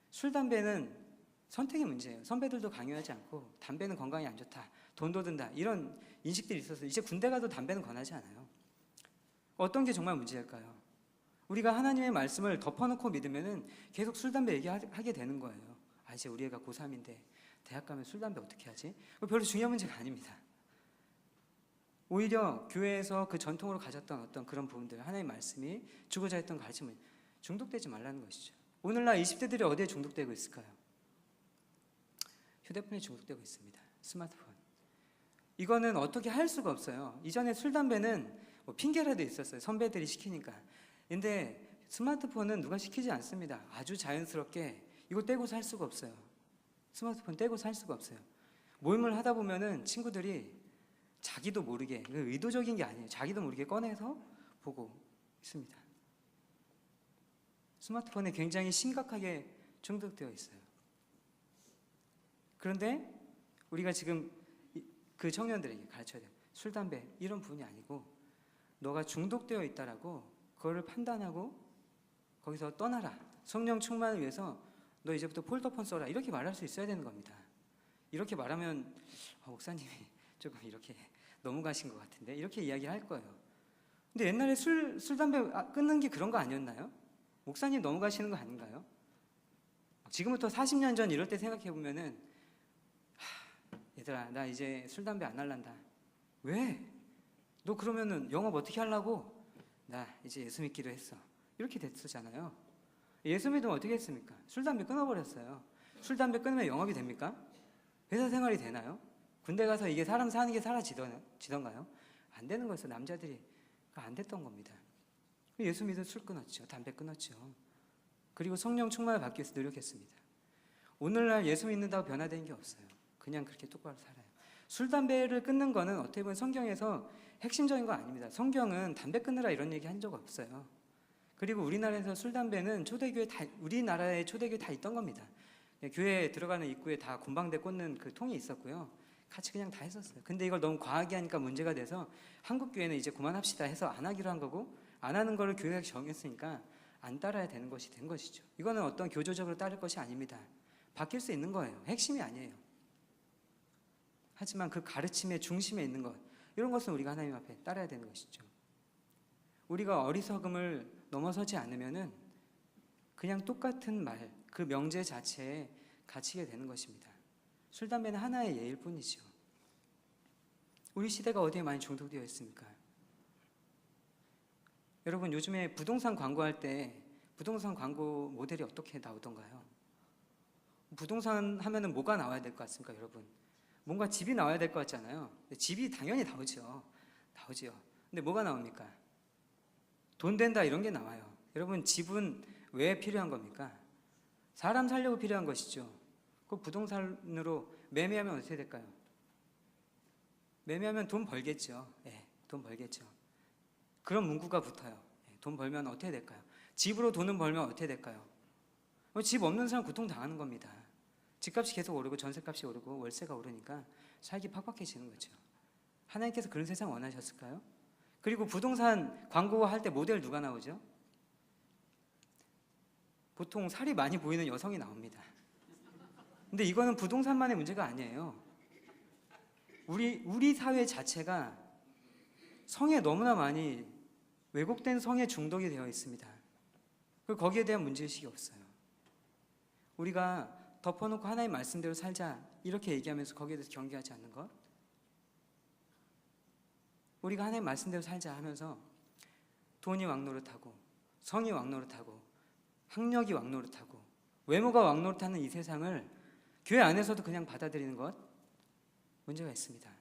[SPEAKER 4] 술 담배는 선택의 문제예요. 선배들도 강요하지 않고 담배는 건강에 안 좋다. 돈도 든다. 이런 인식들이 있어서 이제 군대 가도 담배는 권하지 않아요. 어떤 게 정말 문제일까요? 우리가 하나님의 말씀을 덮어놓고 믿으면은 계속 술 담배 얘기하게 되는 거예요. 이제 우리 애가 고3인데 대학 가면 술 담배 어떻게 하지? 별로 중요한 문제가 아닙니다. 오히려 교회에서 그 전통으로 가졌던 어떤 그런 부분들, 하나님의 말씀이 주고자 했던 가르침을 중독되지 말라는 것이죠. 오늘날 20대들이 어디에 중독되고 있을까요? 휴대폰에 중독되고 있습니다. 스마트폰. 이거는 어떻게 할 수가 없어요. 이전에 술 담배는 뭐 핑계라도 있었어요. 선배들이 시키니까. 근데 스마트폰은 누가 시키지 않습니다. 아주 자연스럽게 이거 떼고 살 수가 없어요. 스마트폰 떼고 살 수가 없어요. 모임을 하다 보면은 친구들이 자기도 모르게, 의도적인 게 아니에요. 자기도 모르게 꺼내서 보고 있습니다. 스마트폰에 굉장히 심각하게 중독되어 있어요. 그런데 우리가 지금 그 청년들에게 가르쳐야 돼요. 술, 담배 이런 부분이 아니고 너가 중독되어 있다라고 그거를 판단하고 거기서 떠나라. 성령 충만을 위해서 너 이제부터 폴더폰 써라. 이렇게 말할 수 있어야 되는 겁니다. 이렇게 말하면 목사님이 조금 이렇게 너무 가신 것 같은데 이렇게 이야기할 거예요. 근데 옛날에 술 담배 끊는 게 그런 거 아니었나요? 목사님 너무 가시는 거 아닌가요? 지금부터 40년 전 이럴 때 생각해 보면은 얘들아 나 이제 술 담배 안 할란다. 왜? 너 그러면은 영업 어떻게 하려고? 나 이제 예수 믿기로 했어. 이렇게 됐었잖아요. 예수 믿으면 어떻게 했습니까? 술 담배 끊어버렸어요. 술 담배 끊으면 영업이 됩니까? 회사 생활이 되나요? 군대 가서 이게 사람 사는 게 사라지던가요? 안 되는 거였어요. 남자들이 안 됐던 겁니다. 예수 믿으면 술 끊었죠. 담배 끊었죠. 그리고 성령 충만을 받기 위해서 노력했습니다. 오늘날 예수 믿는다고 변화된 게 없어요. 그냥 그렇게 똑바로 살아요. 술, 담배를 끊는 거는 어떻게 보면 성경에서 핵심적인 거 아닙니다. 성경은 담배 끊으라 이런 얘기 한 적 없어요. 그리고 우리나라에서 술, 담배는 우리나라의 초대교회 다 있던 겁니다. 교회에 들어가는 입구에 다 곰방대 꽂는 그 통이 있었고요. 같이 그냥 다 했었어요. 근데 이걸 너무 과하게 하니까 문제가 돼서 한국 교회는 이제 그만합시다 해서 안 하기로 한 거고 안 하는 거를 교회가 정했으니까 안 따라야 되는 것이 된 것이죠. 이거는 어떤 교조적으로 따를 것이 아닙니다. 바뀔 수 있는 거예요. 핵심이 아니에요. 하지만 그 가르침의 중심에 있는 것, 이런 것은 우리가 하나님 앞에 따라야 되는 것이죠. 우리가 어리석음을 넘어서지 않으면은 그냥 똑같은 말, 그 명제 자체에 갇히게 되는 것입니다. 술, 담배는 하나의 예일 뿐이죠. 우리 시대가 어디에 많이 중독되어 있습니까? 여러분 요즘에 부동산 광고할 때 부동산 광고 모델이 어떻게 나오던가요? 부동산 하면은 뭐가 나와야 될 것 같습니까, 여러분? 뭔가 집이 나와야 될 것 같잖아요. 집이 당연히 나오죠. 근데 뭐가 나옵니까? 돈 된다 이런 게 나와요. 여러분 집은 왜 필요한 겁니까? 사람 살려고 필요한 것이죠. 그 부동산으로 매매하면 어떻게 될까요? 매매하면 돈 벌겠죠. 돈 벌겠죠. 그런 문구가 붙어요. 돈 벌면 어떻게 될까요? 집으로 돈은 벌면 어떻게 될까요? 집 없는 사람 고통당하는 겁니다. 집값이 계속 오르고 전세값이 오르고 월세가 오르니까 살기 팍팍해지는 거죠. 하나님께서 그런 세상 원하셨을까요? 그리고 부동산 광고할 때 모델 누가 나오죠? 보통 살이 많이 보이는 여성이 나옵니다. 근데 이거는 부동산만의 문제가 아니에요. 우리 사회 자체가 성에 너무나 많이 왜곡된 성에 중독이 되어 있습니다. 그리고 거기에 대한 문제의식이 없어요. 우리가 덮어놓고 하나님 말씀대로 살자 이렇게 얘기하면서 거기에 대해서 경계하지 않는 것, 우리가 하나님 말씀대로 살자 하면서 돈이 왕노릇하고 성이 왕노릇하고 학력이 왕노릇하고 외모가 왕노릇하는 이 세상을 교회 안에서도 그냥 받아들이는 것, 문제가 있습니다.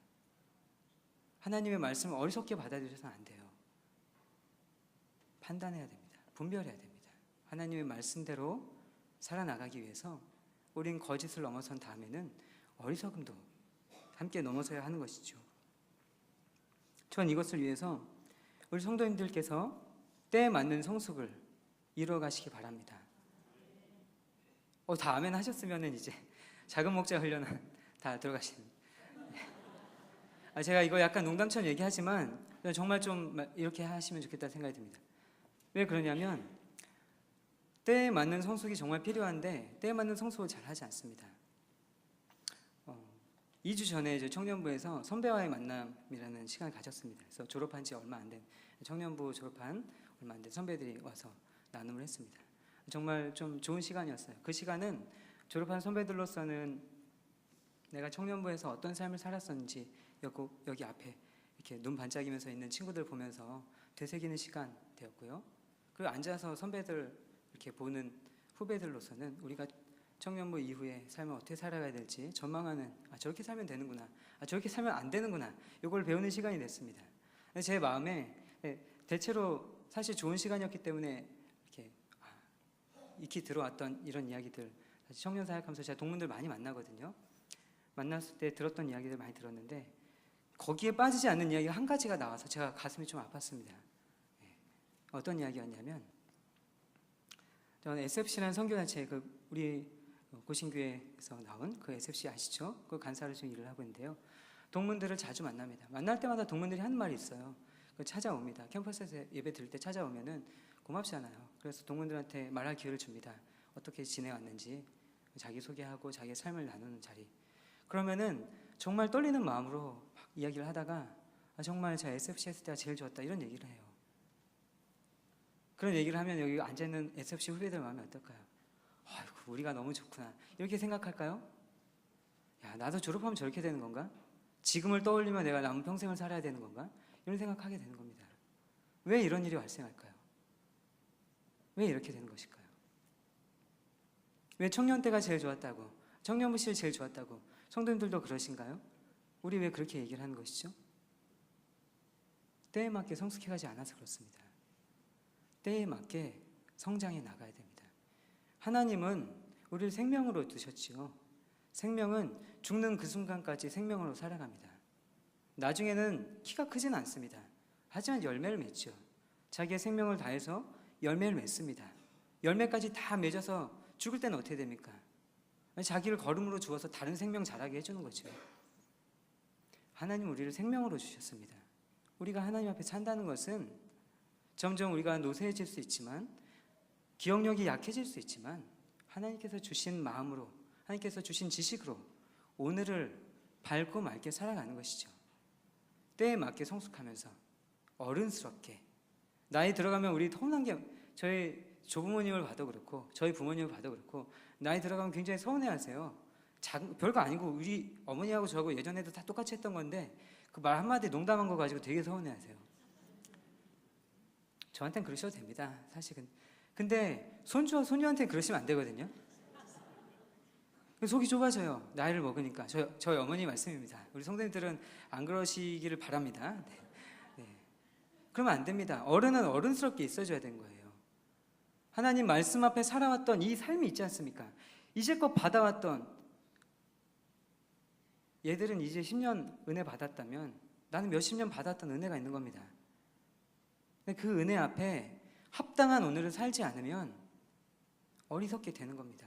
[SPEAKER 4] 하나님의 말씀을 어리석게 받아들여서는 안 돼요. 판단해야 됩니다. 분별해야 됩니다. 하나님의 말씀대로 살아나가기 위해서 우린 거짓을 넘어선 다음에는 어리석음도 함께 넘어서야 하는 것이죠. 전 이것을 위해서 우리 성도님들께서 때에 맞는 성숙을 이루어가시기 바랍니다. 다 아멘 하셨으면 이제 작은 목자 훈련은 다 들어가시는. 제가 이거 약간 농담처럼 얘기하지만 정말 좀 이렇게 하시면 좋겠다 생각이 듭니다. 왜 그러냐면 때에 맞는 성숙이 정말 필요한데 때에 맞는 성숙을 잘 하지 않습니다. 2주 전에 이제 청년부에서 선배와의 만남이라는 시간을 가졌습니다. 그래서 졸업한 지 얼마 안 된, 청년부 졸업한 얼마 안 된 선배들이 와서 나눔을 했습니다. 정말 좀 좋은 시간이었어요. 그 시간은 졸업한 선배들로서는 내가 청년부에서 어떤 삶을 살았었는지 여기 앞에 이렇게 눈 반짝이면서 있는 친구들 보면서 되새기는 시간 되었고요. 그리고 앉아서 선배들 이렇게 보는 후배들로서는 우리가 청년부 이후에 삶을 어떻게 살아가야 될지 전망하는, 저렇게 살면 되는구나, 저렇게 살면 안 되는구나, 이걸 배우는 시간이 됐습니다. 제 마음에 대체로 사실 좋은 시간이었기 때문에 이렇게 익히 들어왔던 이런 이야기들, 청년 사역하면서 제가 동문들 많이 만나거든요. 만났을 때 들었던 이야기들 많이 들었는데 거기에 빠지지 않는 이야기가 한 가지가 나와서 제가 가슴이 좀 아팠습니다. 어떤 이야기였냐면, 저는 SFC라는 선교단체, 우리 고신교회에서 나온 그 SFC 아시죠? 그 간사로 좀 일을 하고 있는데요. 동문들을 자주 만납니다. 만날 때마다 동문들이 하는 말이 있어요. 찾아옵니다. 캠퍼스에서 예배 드릴 때 찾아오면은 고맙잖아요. 그래서 동문들한테 말할 기회를 줍니다. 어떻게 지내왔는지 자기 소개하고 자기의 삶을 나누는 자리. 그러면은 정말 떨리는 마음으로 막 이야기를 하다가 정말 제가 SFC 했을 때가 제일 좋았다 이런 얘기를 해요. 그런 얘기를 하면 여기 앉아있는 SFC 후배들 마음이 어떨까요? 아이고 우리가 너무 좋구나 이렇게 생각할까요? 야 나도 졸업하면 저렇게 되는 건가? 지금을 떠올리면 내가 남은 평생을 살아야 되는 건가? 이런 생각하게 되는 겁니다. 왜 이런 일이 발생할까요? 왜 이렇게 되는 것일까요? 왜 청년 때가 제일 좋았다고, 청년부 시절 제일 좋았다고 성도님들도 그러신가요? 우리 왜 그렇게 얘기를 하는 것이죠? 때에 맞게 성숙해가지 않아서 그렇습니다. 때에 맞게 성장해 나가야 됩니다. 하나님은 우리를 생명으로 두셨지요. 생명은 죽는 그 순간까지 생명으로 살아갑니다. 나중에는 키가 크진 않습니다. 하지만 열매를 맺죠. 자기의 생명을 다해서 열매를 맺습니다. 열매까지 다 맺어서 죽을 때는 어떻게 됩니까? 자기를 거름으로 주어서 다른 생명 자라게 해주는 거죠. 하나님 우리를 생명으로 주셨습니다. 우리가 하나님 앞에 산다는 것은 점점 우리가 노쇠해질 수 있지만, 기억력이 약해질 수 있지만, 하나님께서 주신 마음으로, 하나님께서 주신 지식으로 오늘을 밝고 맑게 살아가는 것이죠. 때에 맞게 성숙하면서 어른스럽게, 나이 들어가면 우리 서운한 게, 저희 조부모님을 봐도 그렇고 저희 부모님을 봐도 그렇고 나이 들어가면 굉장히 서운해하세요. 별거 아니고 우리 어머니하고 저하고 예전에도 다 똑같이 했던 건데 그 말 한마디 농담한 거 가지고 되게 서운해하세요. 저한테는 그러셔도 됩니다, 사실은. 근데 손주와 손녀한테는 그러시면 안 되거든요. 속이 좁아져요, 나이를 먹으니까. 저희 어머니 말씀입니다. 우리 성도님들은 안 그러시기를 바랍니다. 네. 그러면 안 됩니다. 어른은 어른스럽게 있어줘야 되는 거예요. 하나님 말씀 앞에 살아왔던 이 삶이 있지 않습니까? 이제껏 받아왔던, 얘들은 이제 10년 은혜 받았다면 나는 몇십 년 받았던 은혜가 있는 겁니다. 근데 그 은혜 앞에 합당한 오늘을 살지 않으면 어리석게 되는 겁니다.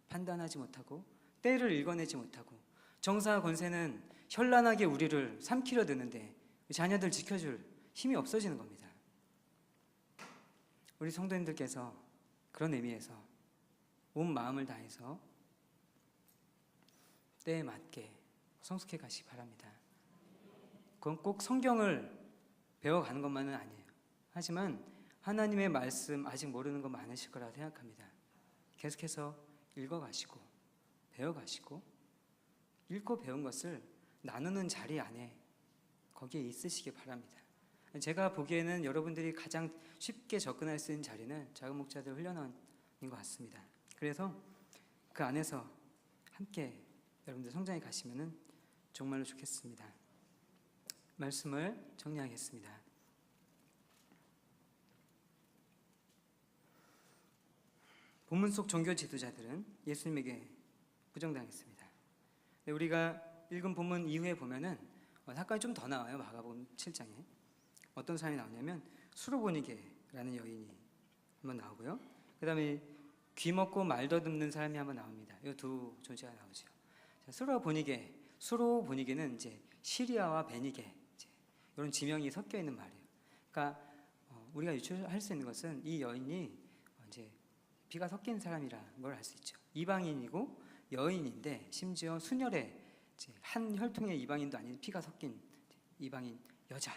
[SPEAKER 4] 판단하지 못하고 때를 읽어내지 못하고, 정사와 권세는 현란하게 우리를 삼키려 드는데 자녀들 지켜줄 힘이 없어지는 겁니다. 우리 성도님들께서 그런 의미에서 온 마음을 다해서 때에 맞게 성숙해 가시기 바랍니다. 그건 꼭 성경을 배워가는 것만은 아니에요. 하지만 하나님의 말씀 아직 모르는 거 많으실 거라 생각합니다. 계속해서 읽어가시고 배워가시고 읽고 배운 것을 나누는 자리 안에 거기에 있으시기 바랍니다. 제가 보기에는 여러분들이 가장 쉽게 접근할 수 있는 자리는 작은 목자들 훈련원인 것 같습니다. 그래서 그 안에서 함께 여러분들 성장해 가시면은 정말로 좋겠습니다. 말씀을 정리하겠습니다. 본문 속 종교 지도자들은 예수님에게 부정당했습니다. 우리가 읽은 본문 이후에 보면은 사건이 좀 더 나와요. 마가복음 7장에 어떤 사람이 나오냐면 수로보니게라는 여인이 한번 나오고요. 그 다음에 귀 먹고 말 더듬는 사람이 한번 나옵니다. 이 두 존재가 나오죠. 수로보니게는 이제 시리아와 베니게 이런 지명이 섞여 있는 말이에요. 그러니까 우리가 유추할 수 있는 것은 이 여인이 이제 피가 섞인 사람이라는 걸 알 수 있죠. 이방인이고 여인인데 심지어 순혈의 한 혈통의 이방인도 아닌 피가 섞인 이방인 여자.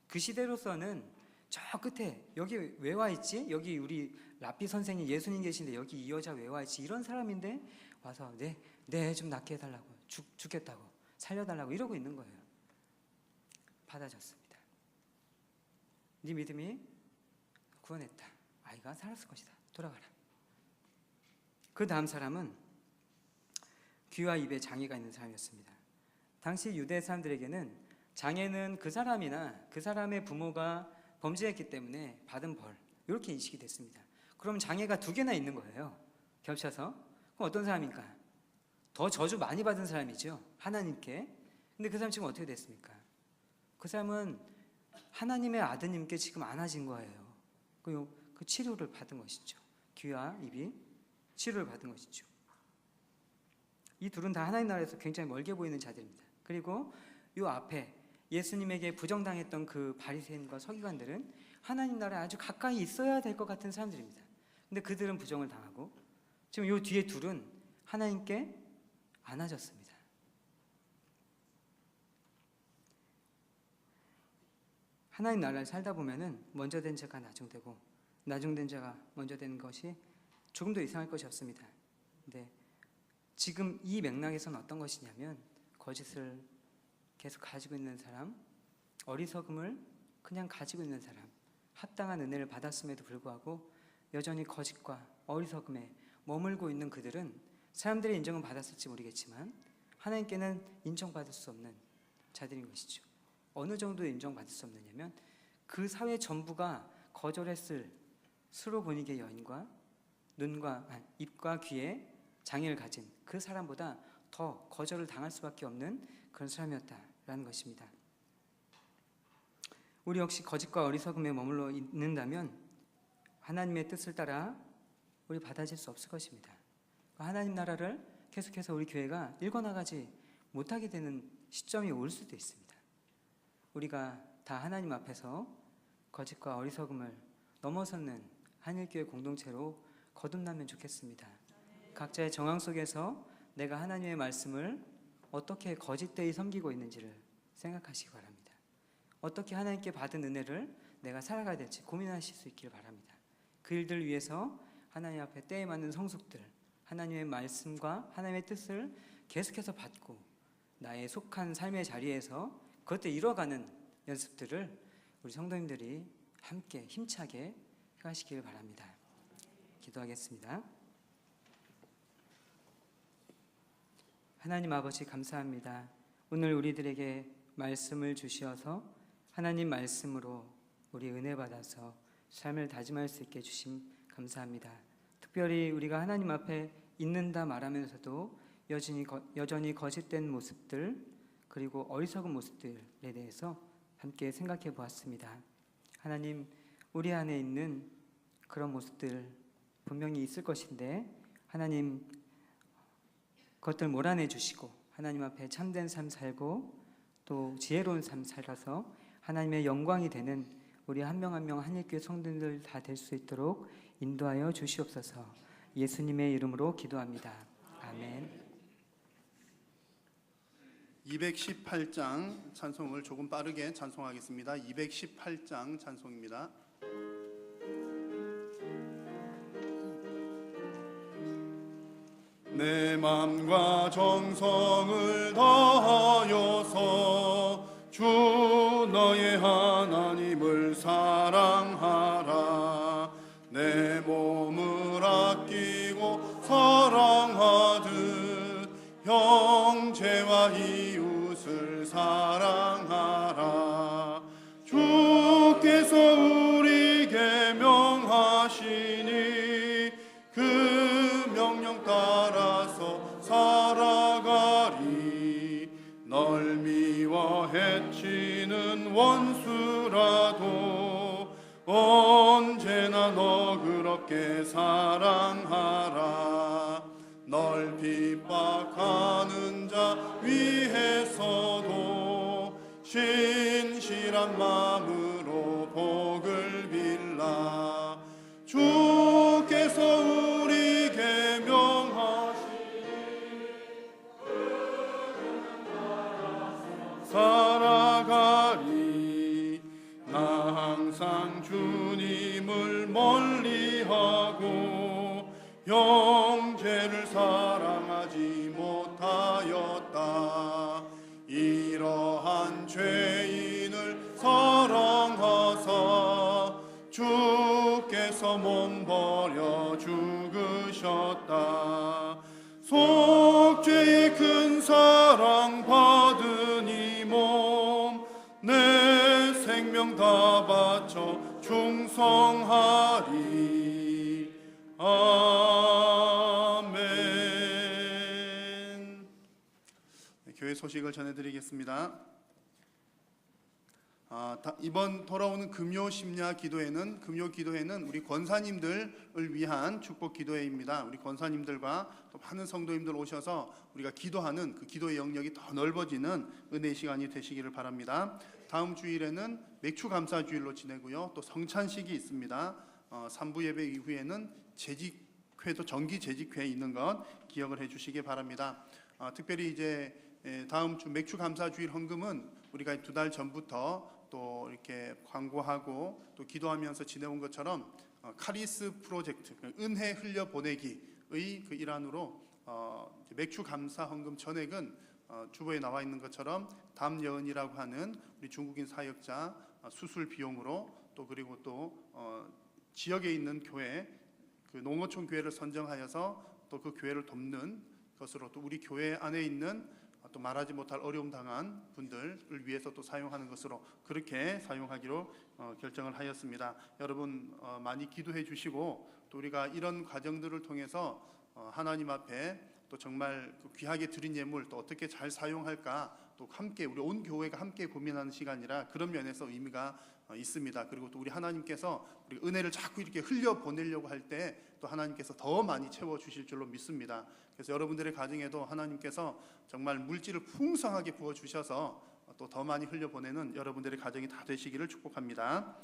[SPEAKER 4] 그 시대로서는 저 끝에 여기 왜 와 있지? 여기 우리 랍비 선생님 예수님 계신데 여기 이 여자 왜 와 있지? 이런 사람인데 와서 네 좀 낫게 해달라고 죽겠다고 살려달라고 이러고 있는 거예요. 받아줬습니다. 네 믿음이 구원했다. 아이가 살았을 것이다. 돌아가라. 그 다음 사람은 귀와 입에 장애가 있는 사람이었습니다. 당시 유대 사람들에게는 장애는 그 사람이나 그 사람의 부모가 범죄했기 때문에 받은 벌 이렇게 인식이 됐습니다. 그럼 장애가 두 개나 있는 거예요. 겹쳐서. 그럼 어떤 사람일까? 더 저주 많이 받은 사람이죠. 하나님께. 근데 그 사람 지금 어떻게 됐습니까? 그 사람은 하나님의 아드님께 지금 안아진 거예요. 그 치료를 받은 것이죠. 귀와 입이 치료를 받은 것이죠. 이 둘은 다 하나님 나라에서 굉장히 멀게 보이는 자들입니다. 그리고 이 앞에 예수님에게 부정당했던 그 바리새인과 서기관들은 하나님 나라에 아주 가까이 있어야 될 것 같은 사람들입니다. 근데 그들은 부정을 당하고 지금 이 뒤에 둘은 하나님께 안아졌습니다. 하나님 나라를 살다 보면은 먼저 된 자가 나중되고 나중된 자가 먼저 되는 것이 조금도 이상할 것이 없습니다. 근데 지금 이 맥락에서는 어떤 것이냐면 거짓을 계속 가지고 있는 사람, 어리석음을 그냥 가지고 있는 사람, 합당한 은혜를 받았음에도 불구하고 여전히 거짓과 어리석음에 머물고 있는 그들은 사람들의 인정은 받았을지 모르겠지만 하나님께는 인정받을 수 없는 자들인 것이죠. 어느 정도 인정받을 수 없느냐면 그 사회 전부가 거절했을 수로보니게 여인과 입과 귀에 장애를 가진 그 사람보다 더 거절을 당할 수밖에 없는 그런 사람이었다라는 것입니다. 우리 역시 거짓과 어리석음에 머물러 있는다면 하나님의 뜻을 따라 우리 받아질 수 없을 것입니다. 하나님 나라를 계속해서 우리 교회가 읽어나가지 못하게 되는 시점이 올 수도 있습니다. 우리가 다 하나님 앞에서 거짓과 어리석음을 넘어서는 한일교회 공동체로 거듭나면 좋겠습니다. 각자의 정황 속에서 내가 하나님의 말씀을 어떻게 거짓되이 섬기고 있는지를 생각하시기 바랍니다. 어떻게 하나님께 받은 은혜를 내가 살아가야 될지 고민하실 수 있기를 바랍니다. 그 일들 위해서 하나님 앞에 때에 맞는 성숙들, 하나님의 말씀과 하나님의 뜻을 계속해서 받고 나의 속한 삶의 자리에서 그것들 이뤄가는 연습들을 우리 성도님들이 함께 힘차게 해가시기를 바랍니다. 기도하겠습니다. 하나님 아버지 감사합니다. 오늘 우리들에게 말씀을 주시어서 하나님 말씀으로 우리 은혜 받아서 삶을 다짐할 수 있게 해주심 감사합니다. 특별히 우리가 하나님 앞에 있는다 말하면서도 여전히 거짓된 모습들 그리고 어리석은 모습들에 대해서 함께 생각해 보았습니다. 하나님 우리 안에 있는 그런 모습들 분명히 있을 것인데 하나님 그것들 몰아내 주시고 하나님 앞에 참된 삶 살고 또 지혜로운 삶 살아서 하나님의 영광이 되는 우리 한 명 한 명 한일교회 성도들 다 될 수 있도록 인도하여 주시옵소서. 예수님의 이름으로 기도합니다. 아멘.
[SPEAKER 2] 218장 찬송을 조금 빠르게 찬송하겠습니다. 218장 찬송입니다. 내 맘과 정성을 다하여서 주 너의 하나님을 사랑하라. 내 몸을 아끼고 사랑하듯 형제와 이웃을 사랑하라. 주께서 우리에게 명하시니 그 명령 따라서 살아가리. 널 미워 해치는 원수라도 언제나 너그럽게 사랑하라. 널 핍박하는 자 위해서도 신실한 마음으로 복을 빌라. 주께서 우리에게 명하시니 살아가리. 나 항상 주님을 멀리하고 형제를 사랑하지 못하였다. 이러한 죄인을 사랑하사 주께서 몸 버려 죽으셨다. 속죄의 큰 사랑 받은 이 몸 내 생명 다 바쳐 충성하리. 아멘. 교회 소식을 전해드리겠습니다. 이번 돌아오는 금요 심야 기도회는 우리 권사님들을 위한 축복 기도회입니다. 우리 권사님들과 또 많은 성도님들 오셔서 우리가 기도하는 그 기도의 영역이 더 넓어지는 은혜의 시간이 되시기를 바랍니다. 다음 주일에는 맥주 감사 주일로 지내고요. 또 성찬식이 있습니다. 3부 예배 이후에는 재직회도 정기 재직회 있는 것 기억을 해주시기 바랍니다. 특별히 이제 다음 주 맥주 감사 주일 헌금은 우리가 2달 전부터 또 이렇게 광고하고 또 기도하면서 지내온 것처럼 카리스 프로젝트, 은혜 흘려 보내기의 그 일환으로 맥주 감사 헌금 전액은 주보에 나와 있는 것처럼 담여은이라고 하는 우리 중국인 사역자 수술 비용으로 또 그리고 또 지역에 있는 교회, 그 농어촌 교회를 선정하여서 또 그 교회를 돕는 것으로 또 우리 교회 안에 있는 또 말하지 못할 어려움 당한 분들을 위해서 또 사용하는 것으로 그렇게 사용하기로 결정을 하였습니다. 여러분 많이 기도해 주시고 또 우리가 이런 과정들을 통해서 하나님 앞에 또 정말 귀하게 드린 예물 또 어떻게 잘 사용할까 또 함께 우리 온 교회가 함께 고민하는 시간이라 그런 면에서 의미가 있습니다. 그리고 또 우리 하나님께서 우리 은혜를 자꾸 이렇게 흘려 보내려고 할 때 또 하나님께서 더 많이 채워 주실 줄로 믿습니다. 그래서 여러분들의 가정에도 하나님께서 정말 물질을 풍성하게 부어 주셔서 또 더 많이 흘려 보내는 여러분들의 가정이 다 되시기를 축복합니다.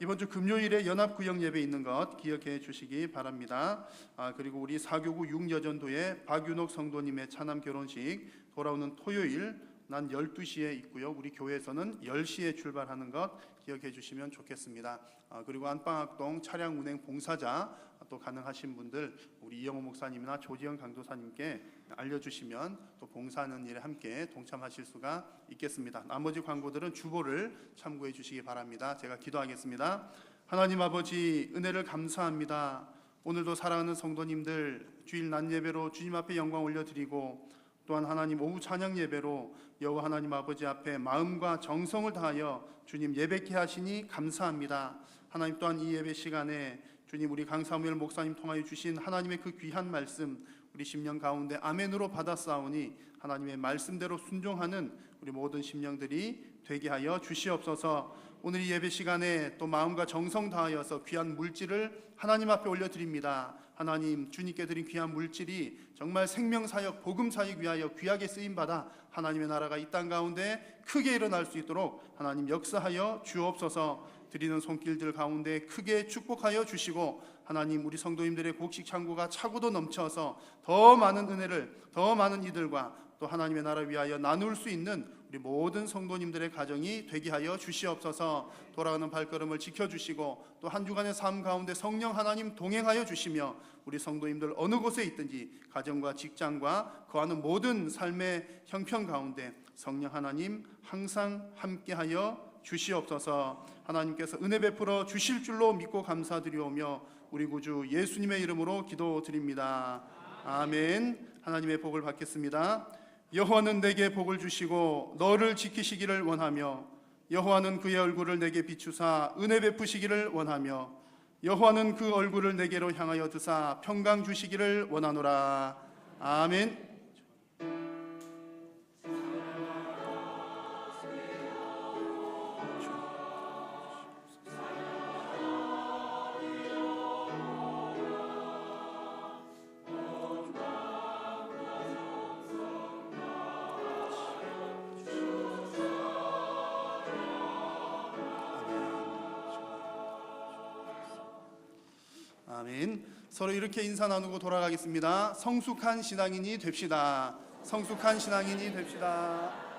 [SPEAKER 2] 이번 주 금요일에 연합구역 예배 있는 것 기억해 주시기 바랍니다. 그리고 우리 사교구 6여전도의 박윤옥 성도님의 차남 결혼식 돌아오는 토요일 난 12시에 있고요. 우리 교회에서는 10시에 출발하는 것 기억해 주시면 좋겠습니다. 그리고 안방학동 차량 운행 봉사자 또 가능하신 분들 우리 이영호 목사님이나 조지영 강도사님께 알려주시면 또 봉사하는 일에 함께 동참하실 수가 있겠습니다. 나머지 광고들은 주보를 참고해 주시기 바랍니다. 제가 기도하겠습니다. 하나님 아버지 은혜를 감사합니다. 오늘도 사랑하는 성도님들 주일 낮 예배로 주님 앞에 영광 올려드리고 또한 하나님 오후 찬양 예배로 여호와 하나님 아버지 앞에 마음과 정성을 다하여 주님 예배케 하시니 감사합니다. 하나님 또한 이 예배 시간에 주님 우리 강사무엘 목사님 통하여 주신 하나님의 그 귀한 말씀 우리 심령 가운데 아멘으로 받아싸우니 하나님의 말씀대로 순종하는 우리 모든 심령들이 되게 하여 주시옵소서. 오늘 이 예배 시간에 또 마음과 정성 다하여서 귀한 물질을 하나님 앞에 올려드립니다. 하나님 주님께 드린 귀한 물질이 정말 생명사역 복음사역 위하여 귀하게 쓰임받아 하나님의 나라가 이 땅 가운데 크게 일어날 수 있도록 하나님 역사하여 주옵소서. 드리는 손길들 가운데 크게 축복하여 주시고 하나님 우리 성도님들의 곡식 창고가 차고도 넘쳐서 더 많은 은혜를 더 많은 이들과 또 또 하나님의 나라 위하여 나눌 수 있는 우리 모든 성도님들의 가정이 되게 하여 주시옵소서. 돌아가는 발걸음을 지켜주시고 또 한 주간의 삶 가운데 성령 하나님 동행하여 주시며 우리 성도님들 어느 곳에 있든지 가정과 직장과 거하는 모든 삶의 형편 가운데 성령 하나님 항상 함께하여 주시옵소서. 하나님께서 은혜 베풀어 주실 줄로 믿고 감사드리오며 우리 구주 예수님의 이름으로 기도드립니다. 아멘. 하나님의 복을 받겠습니다. 여호와는 내게 복을 주시고 너를 지키시기를 원하며 여호와는 그의 얼굴을 내게 비추사 은혜 베푸시기를 원하며 여호와는 그 얼굴을 내게로 향하여 드사 평강 주시기를 원하노라. 아멘. 아멘. 서로 이렇게 인사 나누고 돌아가겠습니다. 성숙한 신앙인이 됩시다. 성숙한 신앙인이 됩시다.